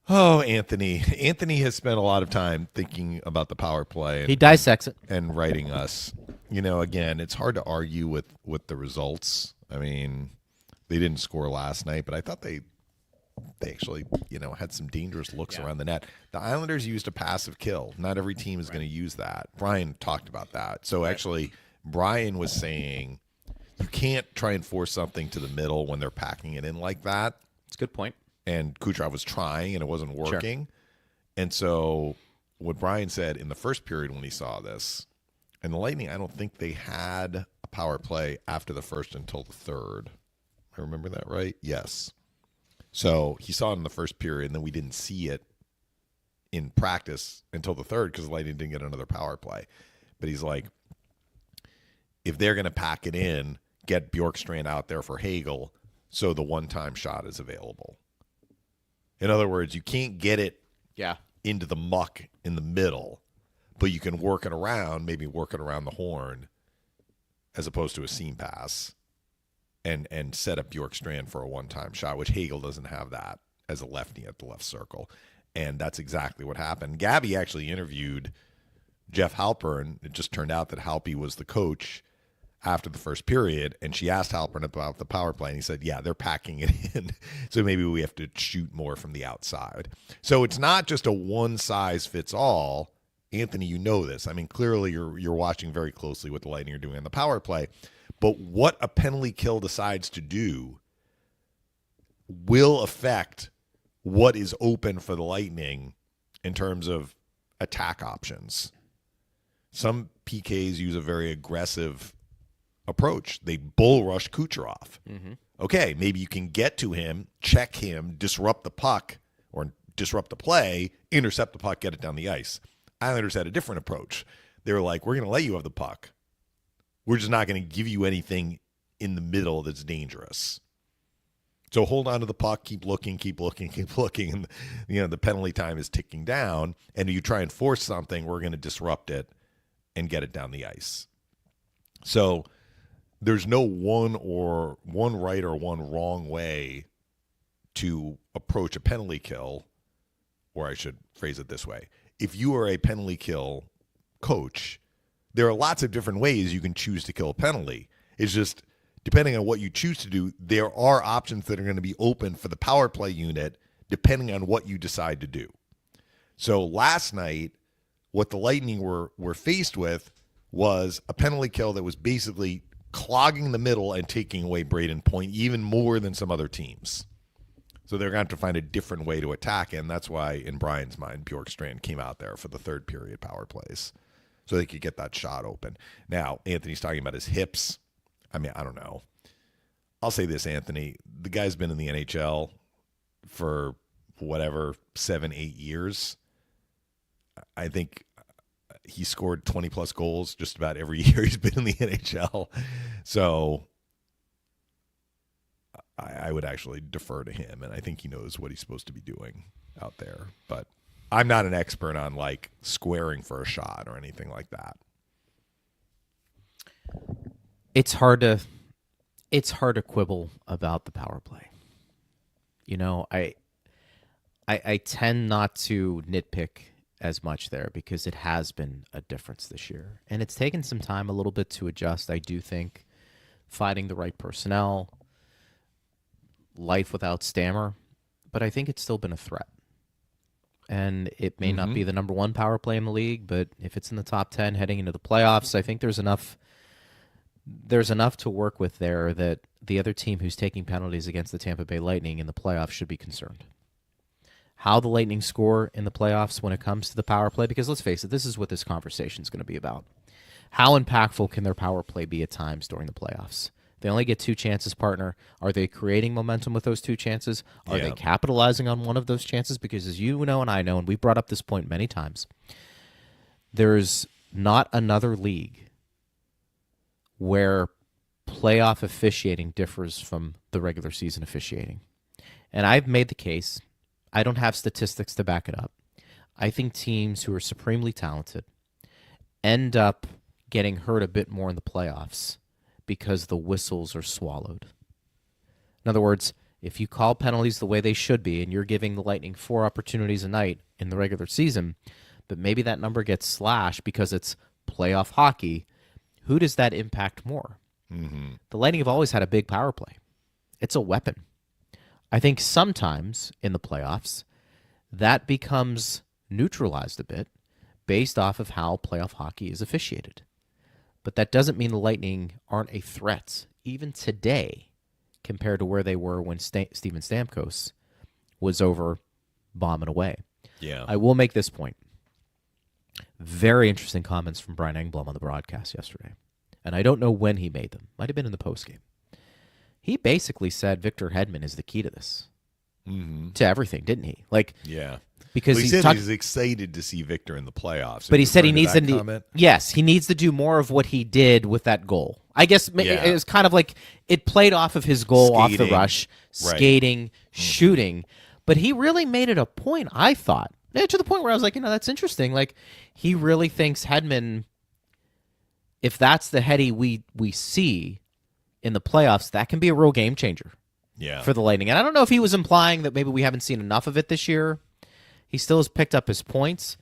Oh, Anthony. Anthony has spent a lot of time thinking about the power play. He dissects it. And writing us. Again, it's hard to argue with the results. I mean, they didn't score last night, but I thought they actually, had some dangerous looks around the net. The Islanders used a passive kill. Not every team is going to use that. Brian talked about that. So actually, Brian was saying you can't try and force something to the middle when they're packing it in like that. It's a good point. And Kucherov was trying, and it wasn't working. Sure. And so what Brian said in the first period when he saw this, and the Lightning, I don't think they had a power play after the first until the third. I remember that right? Yes. So he saw it in the first period, and then we didn't see it in practice until the third because the Lightning didn't get another power play. But he's like, if they're going to pack it in, get Bjorkstrand out there for Hagel so the one-time shot is available. In other words, you can't get it into the muck in the middle, but you can work it around, maybe work it around the horn as opposed to a seam pass and set up Bjorkstrand for a one-time shot, which Hagel doesn't have that as a lefty at the left circle. And that's exactly what happened. Gabby actually interviewed Jeff Halpern. It just turned out that Halpy was the coach after the first period, and she asked Halpern about the power play, and he said, yeah, they're packing it in, so maybe we have to shoot more from the outside. So it's not just a one-size-fits-all. Anthony, you know this. I mean, clearly you're watching very closely what the Lightning are doing on the power play, but what a penalty kill decides to do will affect what is open for the Lightning in terms of attack options. Some PKs use a very aggressive approach. They bull rush Kucherov. Mm-hmm. Okay, maybe you can get to him, check him, disrupt the puck or disrupt the play, intercept the puck, get it down the ice. Islanders had a different approach. They were like, we're going to let you have the puck. We're just not going to give you anything in the middle that's dangerous. So hold on to the puck, keep looking, and the penalty time is ticking down, and you try and force something, we're going to disrupt it and get it down the ice. So there's no one right or one wrong way to approach a penalty kill, or I should phrase it this way. If you are a penalty kill coach, there are lots of different ways you can choose to kill a penalty. It's just depending on what you choose to do, there are options that are going to be open for the power play unit depending on what you decide to do. So last night, what the Lightning were faced with was a penalty kill that was basically clogging the middle and taking away Braden Point even more than some other teams. So they're going to have to find a different way to attack it, and that's why, in Brian's mind, Bjorkstrand came out there for the third period power plays so they could get that shot open. Now, Anthony's talking about his hips. I mean, I don't know. I'll say this, Anthony. The guy's been in the NHL for, 7-8 years. I think he scored 20-plus goals just about every year he's been in the NHL. So I would actually defer to him, and I think he knows what he's supposed to be doing out there. But I'm not an expert on like squaring for a shot or anything like that. It's hard to quibble about the power play. You know, I tend not to nitpick as much there because it has been a difference this year. And it's taken some time a little bit to adjust. I do think finding the right personnel, life without Stammer, but I think it's still been a threat. And it may not be the number one power play in the league, but if it's in the top 10 heading into the playoffs, I think there's enough to work with there that the other team who's taking penalties against the Tampa Bay Lightning in the playoffs should be concerned. How the Lightning score in the playoffs when it comes to the power play, because let's face it, this is what this conversation is going to be about. How impactful can their power play be at times during the playoffs? They only get 2 chances, partner. Are they creating momentum with those 2 chances? Are they capitalizing on one of those chances? Because as you know and I know, and we've brought up this point many times, there's not another league where playoff officiating differs from the regular season officiating. And I've made the case, I don't have statistics to back it up. I think teams who are supremely talented end up getting hurt a bit more in the playoffs because the whistles are swallowed. In other words, if you call penalties the way they should be and you're giving the Lightning 4 opportunities a night in the regular season, but maybe that number gets slashed because it's playoff hockey, who does that impact more? The Lightning have always had a big power play. It's a weapon. I think sometimes in the playoffs, that becomes neutralized a bit based off of how playoff hockey is officiated. But that doesn't mean the Lightning aren't a threat, even today, compared to where they were when Steven Stamkos was over bombing away. Yeah. I will make this point. Very interesting comments from Brian Engblom on the broadcast yesterday. And I don't know when he made them. Might have been in the postgame. He basically said Victor Hedman is the key to this. To everything, didn't he? Like, yeah. Because well, he said he's excited to see Victor in the playoffs. But he said he needs to yes, he needs to do more of what he did with that goal. I guess it was kind of like it played off of his goal off the rush, skating, shooting. But he really made it a point, I thought, to the point where I was like, that's interesting. Like, he really thinks Hedman, if that's the Heddy we see in the playoffs, that can be a real game changer for the Lightning. And I don't know if he was implying that maybe we haven't seen enough of it this year. He still has picked up his points,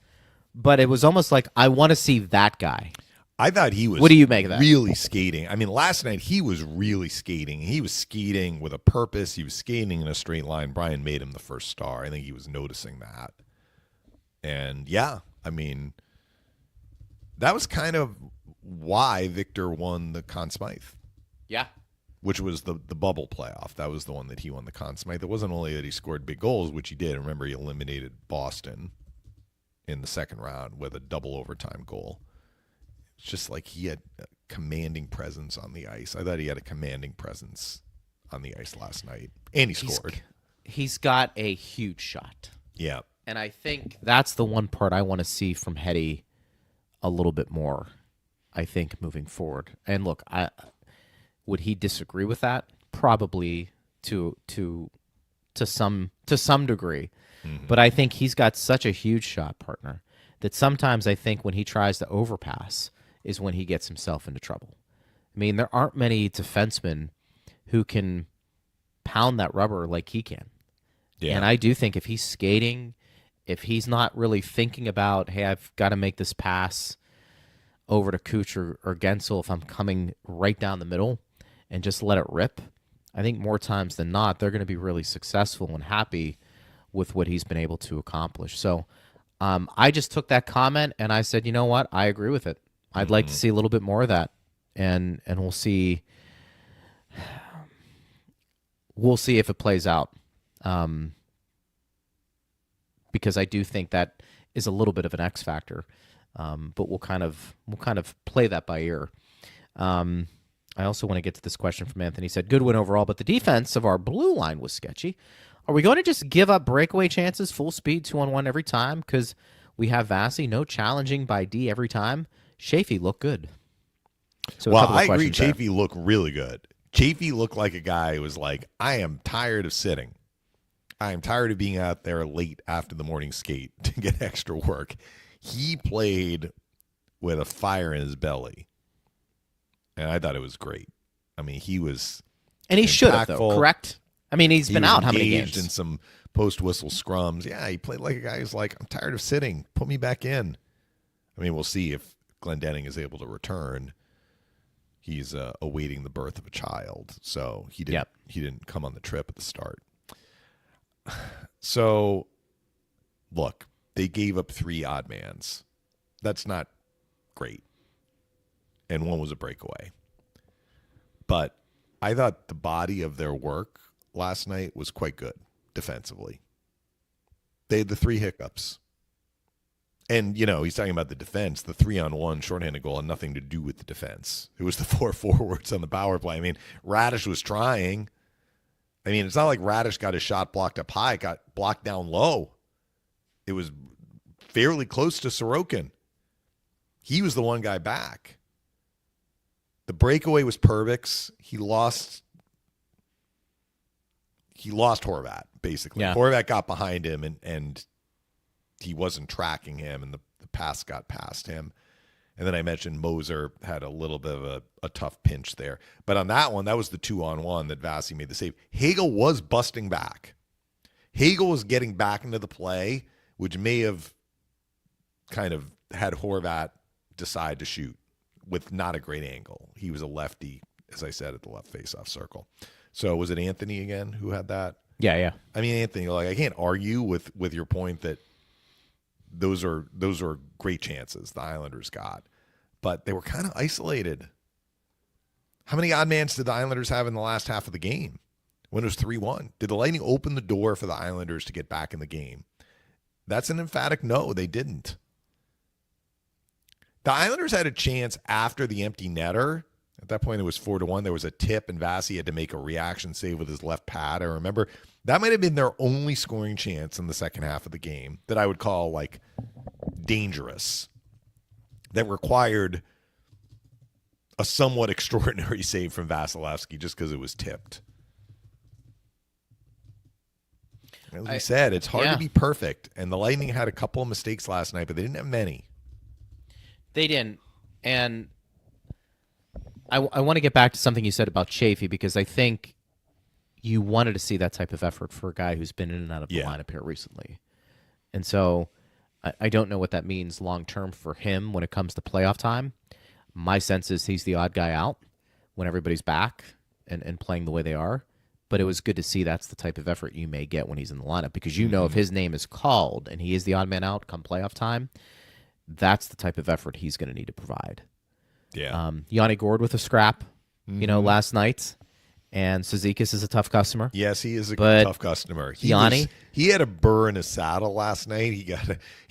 but it was almost like, I want to see that guy. I thought he was what do you make of that? Really skating. I mean, last night he was really skating. He was skating with a purpose. He was skating in a straight line. Brian made him the first star. I think he was noticing that. And, yeah, I mean, that was kind of why Victor won the Conn Smythe. Yeah. Which was the bubble playoff. That was the one that he won the Conn Smythe. It wasn't only that he scored big goals, which he did. Remember, he eliminated Boston in the second round with a double overtime goal. It's just like he had a commanding presence on the ice. I thought he had a commanding presence on the ice last night. And he scored. He's got a huge shot. Yeah. And I think that's the one part I want to see from Heddy a little bit more, I think, moving forward. And look, would he disagree with that? Probably to some degree. But I think he's got such a huge shot, partner, that sometimes I think when he tries to overpass is when he gets himself into trouble. I mean, there aren't many defensemen who can pound that rubber like he can. Yeah. And I do think if he's skating, if he's not really thinking about, hey, I've got to make this pass over to Kuch or Gensel if I'm coming right down the middle and just let it rip, I think more times than not, they're going to be really successful and happy with what he's been able to accomplish. So I just took that comment and I said, you know what? I agree with it. I'd like to see a little bit more of that. And we'll see. We'll see if it plays out. Because I do think that is a little bit of an X factor. But we'll kind of play that by ear. I also want to get to this question from Anthony. He said, good win overall, but the defense of our blue line was sketchy. Are we going to just give up breakaway chances, full speed, 2-on-1 every time? Because we have Vasi, no challenging by D every time. Chafee looked good. So well, I agree. Chafee looked really good. Chafee looked like a guy who was like, I am tired of sitting. I'm tired of being out there late after the morning skate to get extra work. He played with a fire in his belly, and I thought it was great. I mean, he was And he should have, though, impactful. correct? I mean, he's He been was out how many engaged games? in some post-whistle scrums. Yeah, he played like a guy who's like, I'm tired of sitting. Put me back in. I mean, we'll see if Glendening is able to return. He's awaiting the birth of a child, so he didn't come on the trip at the start. So, look, they gave up 3 odd mans. That's not great. And one was a breakaway. But I thought the body of their work last night was quite good defensively. They had the 3 hiccups. And, he's talking about the defense. The 3-on-1 shorthanded goal had nothing to do with the defense. It was the 4 forwards on the power play. I mean, Radish was trying. I mean, it's not like Radish got his shot blocked up high. It got blocked down low. It was fairly close to Sorokin. He was the one guy back. The breakaway was Perbix. He lost Horvat, basically. Yeah. Horvat got behind him, and he wasn't tracking him, and the pass got past him. And then I mentioned Moser had a little bit of a tough pinch there. But on that one, that was the 2-on-1 that Vasi made the save. Hagel was busting back. Hagel was getting back into the play, which may have kind of had Horvat decide to shoot with not a great angle. He was a lefty, as I said, at the left face-off circle. So was it Anthony again who had that? Yeah. I mean, Anthony, I can't argue with your point that those are great chances the Islanders got, but they were kind of isolated. How many odd mans did the Islanders have in the last half of the game when it was 3-1? Did the Lightning open the door for the Islanders to get back in the game? That's an emphatic no, they didn't. The Islanders had a chance after the empty netter. At that point, it was 4-1. There was a tip, and Vasi had to make a reaction save with his left pad. I remember that might have been their only scoring chance in the second half of the game that I would call dangerous, that required a somewhat extraordinary save from Vasilevsky just because it was tipped. As I said, it's hard to be perfect, and the Lightning had a couple of mistakes last night, but they didn't have many. They didn't. And I want to get back to something you said about Chafee, because I think you wanted to see that type of effort for a guy who's been in and out of the lineup here recently. And so I don't know what that means long-term for him when it comes to playoff time. My sense is he's the odd guy out when everybody's back and playing the way they are. But it was good to see that's the type of effort you may get when he's in the lineup, because you know if his name is called and he is the odd man out come playoff time, that's the type of effort he's going to need to provide. Yeah. Yanni Gord with a scrap, last night. And Sezikis is a tough customer. Yes, he is a But tough customer. Yanni? He had a burr in his saddle last night. He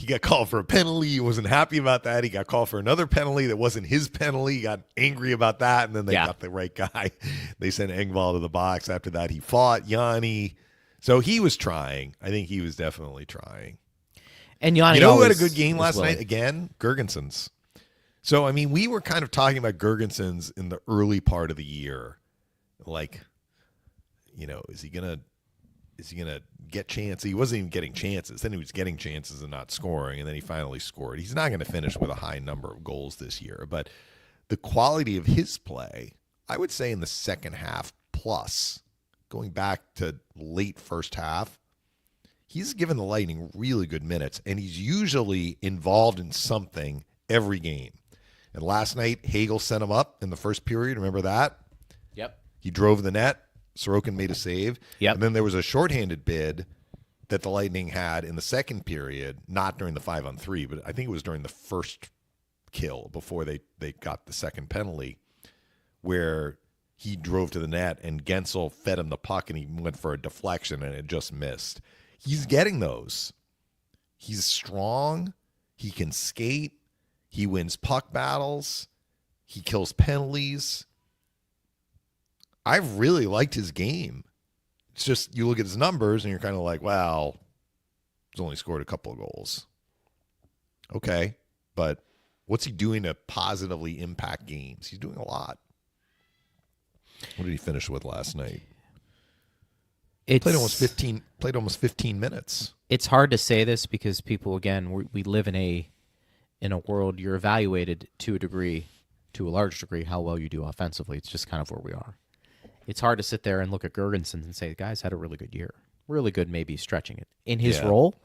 got called for a penalty. He wasn't happy about that. He got called for another penalty that wasn't his penalty. He got angry about that, and then they got the right guy. They sent Engvall to the box. After that, he fought Yanni. So he was trying. I think he was definitely trying. And Yanni, who had a good game last night? Again, Gergensons. So, I mean, we were kind of talking about Gergensons in the early part of the year. Is he gonna get chances? He wasn't even getting chances. Then he was getting chances and not scoring, and then he finally scored. He's not going to finish with a high number of goals this year, but the quality of his play, I would say in the second half plus, going back to late first half, he's given the Lightning really good minutes, and he's usually involved in something every game. And last night, Hagel sent him up in the first period. Remember that? Yep. He drove the net. Sorokin made a save. Yep. And then there was a shorthanded bid that the Lightning had in the second period, not during the 5-on-3, but I think it was during the first kill before they got the second penalty, where he drove to the net and Gensel fed him the puck and he went for a deflection and it just missed. He's getting those. He's strong. He can skate. He wins puck battles. He kills penalties. I've really liked his game. It's just you look at his numbers and you're kind of like, well, he's only scored a couple of goals. Okay, but what's he doing to positively impact games? He's doing a lot. What did he finish with last night? It's Played almost 15 minutes. It's hard to say this because people, again, we live in a world you're evaluated to a large degree, how well you do offensively. It's just kind of where we are. It's hard to sit there and look at Gergensen and say, guys had a really good year. Really good, maybe stretching it. In his role,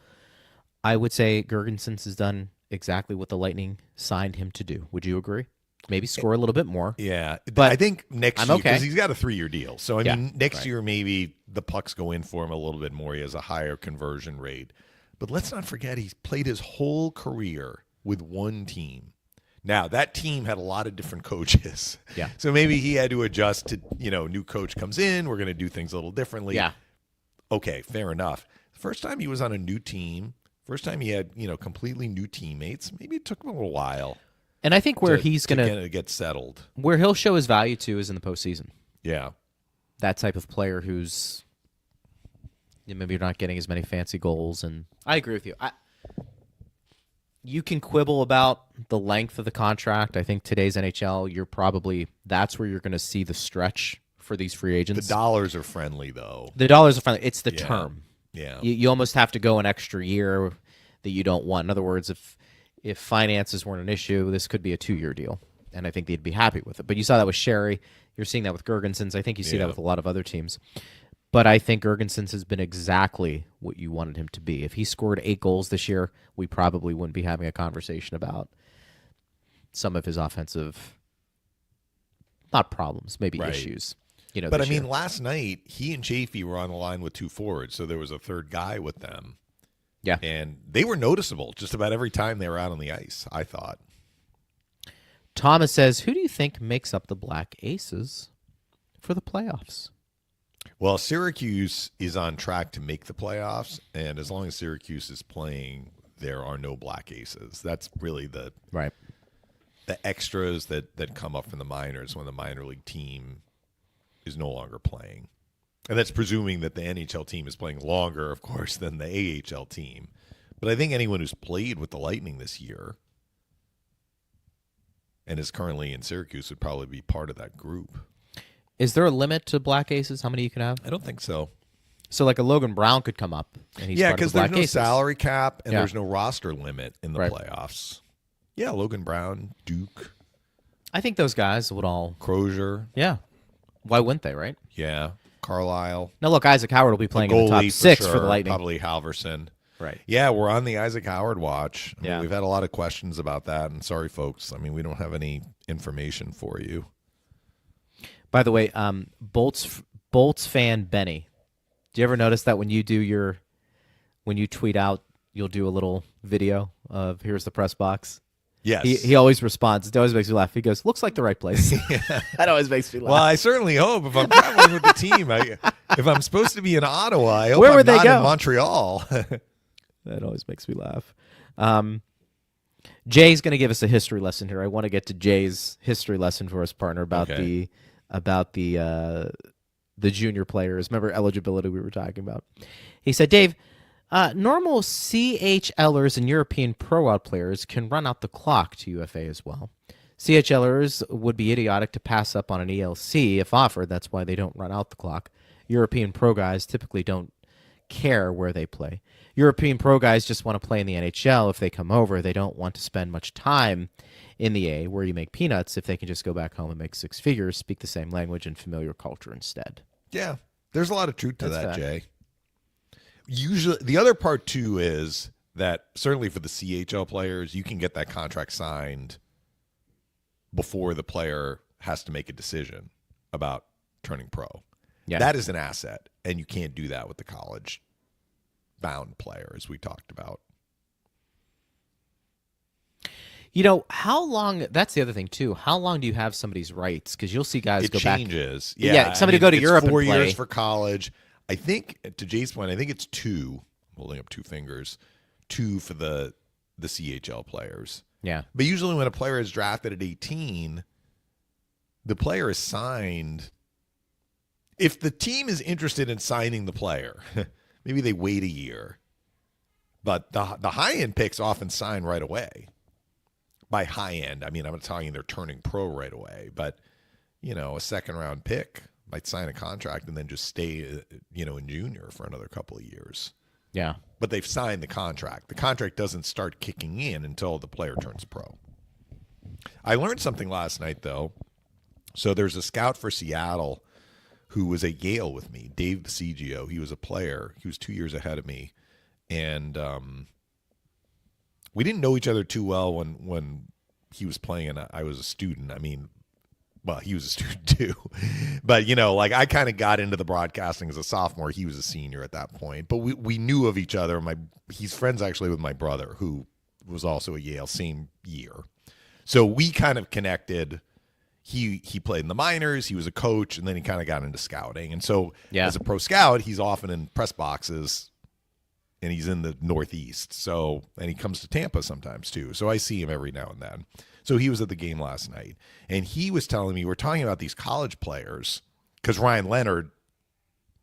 I would say Gergensen has done exactly what the Lightning signed him to do. Would you agree? Maybe score a little bit more. Yeah, but I think next year, because he's got a 3-year deal. So, I mean, next year maybe the pucks go in for him a little bit more. He has a higher conversion rate. But let's not forget he's played his whole career with one team. Now, that team had a lot of different coaches. Yeah. So maybe he had to adjust to, new coach comes in, we're going to do things a little differently. Yeah. Okay, fair enough. The first time he was on a new team, first time he had, completely new teammates, maybe it took him a little while. And I think where he's going to get settled. Where he'll show his value to is in the postseason. Yeah. That type of player who's maybe you're not getting as many fancy goals. And I agree with you. You can quibble about the length of the contract. I think today's NHL, that's where you're going to see the stretch for these free agents. The dollars are friendly, though. The dollars are friendly. It's the term. Yeah. You almost have to go an extra year that you don't want. In other words, if finances weren't an issue, this could be a 2-year deal, and I think they'd be happy with it. But you saw that with Sherry. You're seeing that with Gergensen's. I think you see that with a lot of other teams. But I think Gergensen's has been exactly what you wanted him to be. If he scored 8 goals this year, we probably wouldn't be having a conversation about some of his offensive, not problems, maybe issues. But I mean, last night, he and Chafee were on the line with 2 forwards, so there was a third guy with them. Yeah. And they were noticeable just about every time they were out on the ice, I thought. Thomas says, who do you think makes up the Black Aces for the playoffs? Well, Syracuse is on track to make the playoffs, and as long as Syracuse is playing, there are no Black Aces. That's really the extras that come up from the minors when the minor league team is no longer playing. And that's presuming that the NHL team is playing longer, of course, than the AHL team. But I think anyone who's played with the Lightning this year and is currently in Syracuse would probably be part of that group. Is there a limit to Black Aces? How many you can have? I don't think so. So like a Logan Brown could come up. And he's because there's no Aces. salary cap and there's no roster limit in the playoffs. Yeah, Logan Brown, Duke. I think those guys would all... Crozier. Yeah. Why wouldn't they, right? Yeah. Carlisle. Now, look, Isaac Howard will be playing in the top 6 for the Lightning. Probably Halverson. Right. Yeah, we're on the Isaac Howard watch. I mean, we've had a lot of questions about that, and sorry, folks. I mean, we don't have any information for you. By the way, Bolts fan Benny, do you ever notice that when you tweet out, you'll do a little video of here's the press box? Yes. He always responds. It always makes me laugh. He goes, looks like the right place. That always makes me laugh. Well, I certainly hope if I'm traveling with the team, if I'm supposed to be in Ottawa, I hope Where would I'm they not go? in Montreal. That always makes me laugh. Jay's going to give us a history lesson here. I want to get to Jay's history lesson for us, partner, about the junior players. Remember eligibility we were talking about. He said, Dave, normal CHLers and European pro-out players can run out the clock to UFA as well. CHLers would be idiotic to pass up on an ELC if offered. That's why they don't run out the clock. European pro guys typically don't care where they play. European pro guys just want to play in the NHL. If they come over, they don't want to spend much time in the A where you make peanuts if they can just go back home and make 6 figures, speak the same language and familiar culture instead. Yeah, there's a lot of truth to that, fact. Jay. Usually, the other part too is that certainly for the CHL players, you can get that contract signed before the player has to make a decision about turning pro. Yeah. That is an asset, and you can't do that with the college-bound player, as we talked about. You know, how long, that's the other thing, too. How long do you have somebody's rights? Because you'll see guys go back. It changes. Yeah, somebody go to Europe and play. 4 years for college. I think, to Jay's point, I think it's 2, holding up 2 fingers, 2 for the CHL players. Yeah. But usually when a player is drafted at 18, the player is signed. If the team is interested in signing the player, maybe they wait a year. But the high-end picks often sign right away. By high-end, I mean, I'm not talking they're turning pro right away. But, a second-round pick might sign a contract and then just stay, in junior for another couple of years. Yeah. But they've signed the contract. The contract doesn't start kicking in until the player turns pro. I learned something last night, though. So there's a scout for Seattle who was at Yale with me, Dave Basigio. He was a player. He was 2 years ahead of me. And we didn't know each other too well when he was playing and I was a student. I mean, well, he was a student too. But, I kind of got into the broadcasting as a sophomore. He was a senior at that point. But we knew of each other. He's friends actually with my brother, who was also at Yale, same year. So we kind of connected. He played in the minors. He was a coach, and then he kind of got into scouting. And so as a pro scout, he's often in press boxes, and he's in the Northeast. So, and he comes to Tampa sometimes too. So I see him every now and then. So he was at the game last night, and he was telling me, we're talking about these college players, because Ryan Leonard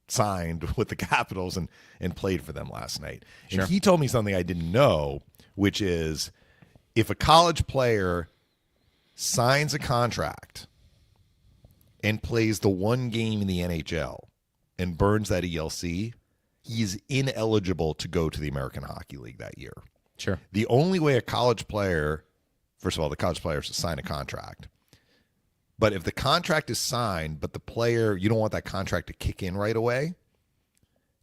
signed with the Capitals and played for them last night. Sure. And he told me something I didn't know, which is if a college player signs a contract and plays the one game in the NHL and burns that ELC, he's ineligible to go to the American Hockey League that year. Sure. The only way a college player, first of all, the college player has to sign a contract. But if the contract is signed, but the player, you don't want that contract to kick in right away,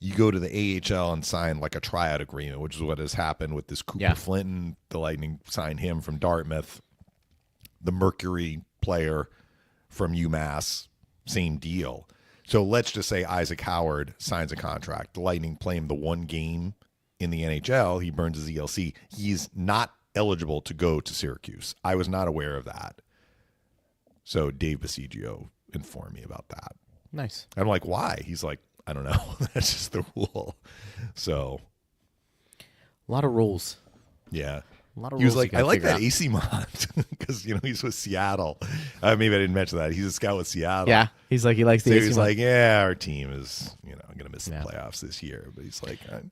you go to the AHL and sign like a tryout agreement, which is what has happened with this Cooper Flinton. The Lightning signed him from Dartmouth. The Mercury player from UMass, same deal. So let's just say Isaac Howard signs a contract. The Lightning play him the one game in the NHL. He burns his ELC. He's not eligible to go to Syracuse. I was not aware of that. So Dave Basigio informed me about that. Nice. I'm like, why? He's like, I don't know. That's just the rule. So. A lot of rules. Yeah. A lot of he was rules like, I like that AC Mont because he's with Seattle. Maybe I didn't mention that. He's a scout with Seattle. Yeah, he's like, he likes the so AC he's Mont. like, yeah, our team is going to miss the playoffs this year. But he's like, I'm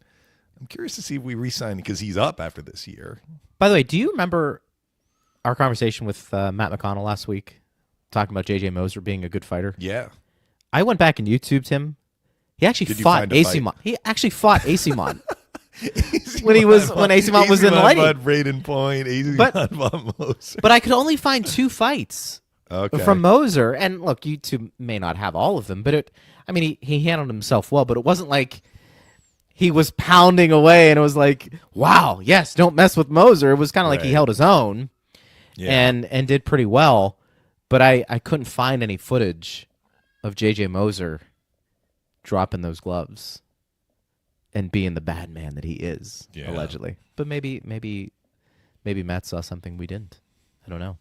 curious to see if we re-sign because he's up after this year. By the way, do you remember our conversation with Matt McConnell last week talking about J.J. Moser being a good fighter? Yeah. I went back and YouTubed him. He actually fought AC Mont. He actually fought AC Mont. when AC Mont was in the Lightning. Fought Braden Point. Fought Moser. But I could only find 2 fights from Moser. And look, you two may not have all of them, but he handled himself well, but it wasn't like he was pounding away and it was like, wow, yes, don't mess with Moser. It was kind of like he held his own and did pretty well. But I couldn't find any footage of J.J. Moser dropping those gloves and being the bad man that he is, allegedly. But maybe Matt saw something we didn't. I don't know.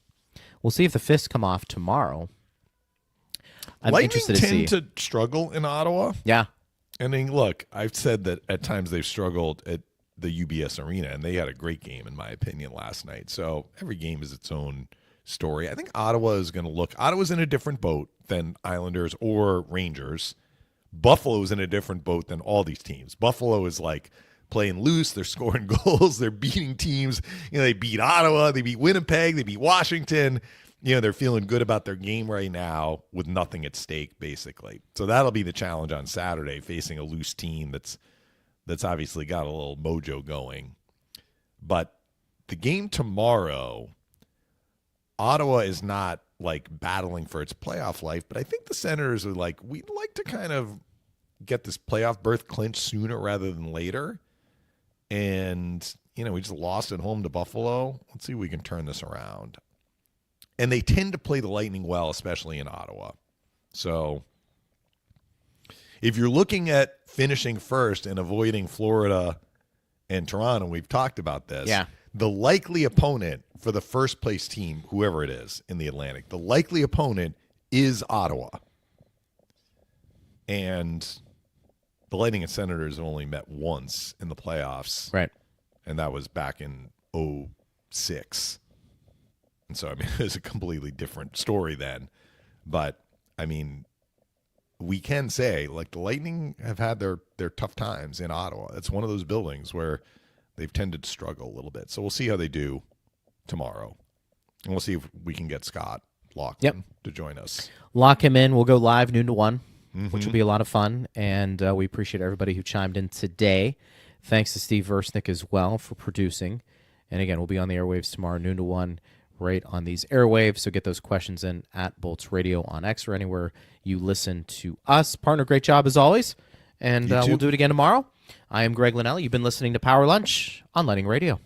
We'll see if the fists come off tomorrow. I'm interested to see. Lightning tend to struggle in Ottawa. Yeah. I mean, look, I've said that at times they've struggled at the UBS Arena, and they had a great game, in my opinion, last night. So every game is its own story. I think Ottawa is going to look. Ottawa's in a different boat than Islanders or Rangers. Buffalo's in a different boat than all these teams. Buffalo is like playing loose. They're scoring goals. They're beating teams. They beat Ottawa. They beat Winnipeg. They beat Washington. They're feeling good about their game right now with nothing at stake, basically. So that'll be the challenge on Saturday, facing a loose team that's obviously got a little mojo going. But the game tomorrow, Ottawa is not like battling for its playoff life, but I think the Senators are like, we'd like to kind of get this playoff berth clinched sooner rather than later. And, we just lost at home to Buffalo. Let's see if we can turn this around. And they tend to play the Lightning well, especially in Ottawa. So if you're looking at finishing first and avoiding Florida and Toronto, we've talked about this. Yeah. The likely opponent for the first place team, whoever it is in the Atlantic, the likely opponent is Ottawa. And the Lightning and Senators have only met once in the playoffs. Right. And that was back in 2006. And so, it's a completely different story then. But, we can say, like, the Lightning have had their tough times in Ottawa. It's one of those buildings where they've tended to struggle a little bit. So we'll see how they do tomorrow. And we'll see if we can get Scott Lachlan to join us. Lock him in. We'll go live noon to 1, which will be a lot of fun. And we appreciate everybody who chimed in today. Thanks to Steve Versnick as well for producing. And again, we'll be on the airwaves tomorrow, noon to 1, right on these airwaves. So get those questions in at Bolts Radio on X or anywhere you listen to us. Partner, great job as always. And we'll do it again tomorrow. I am Greg Linnelli. You've been listening to Power Lunch on Lightning Radio.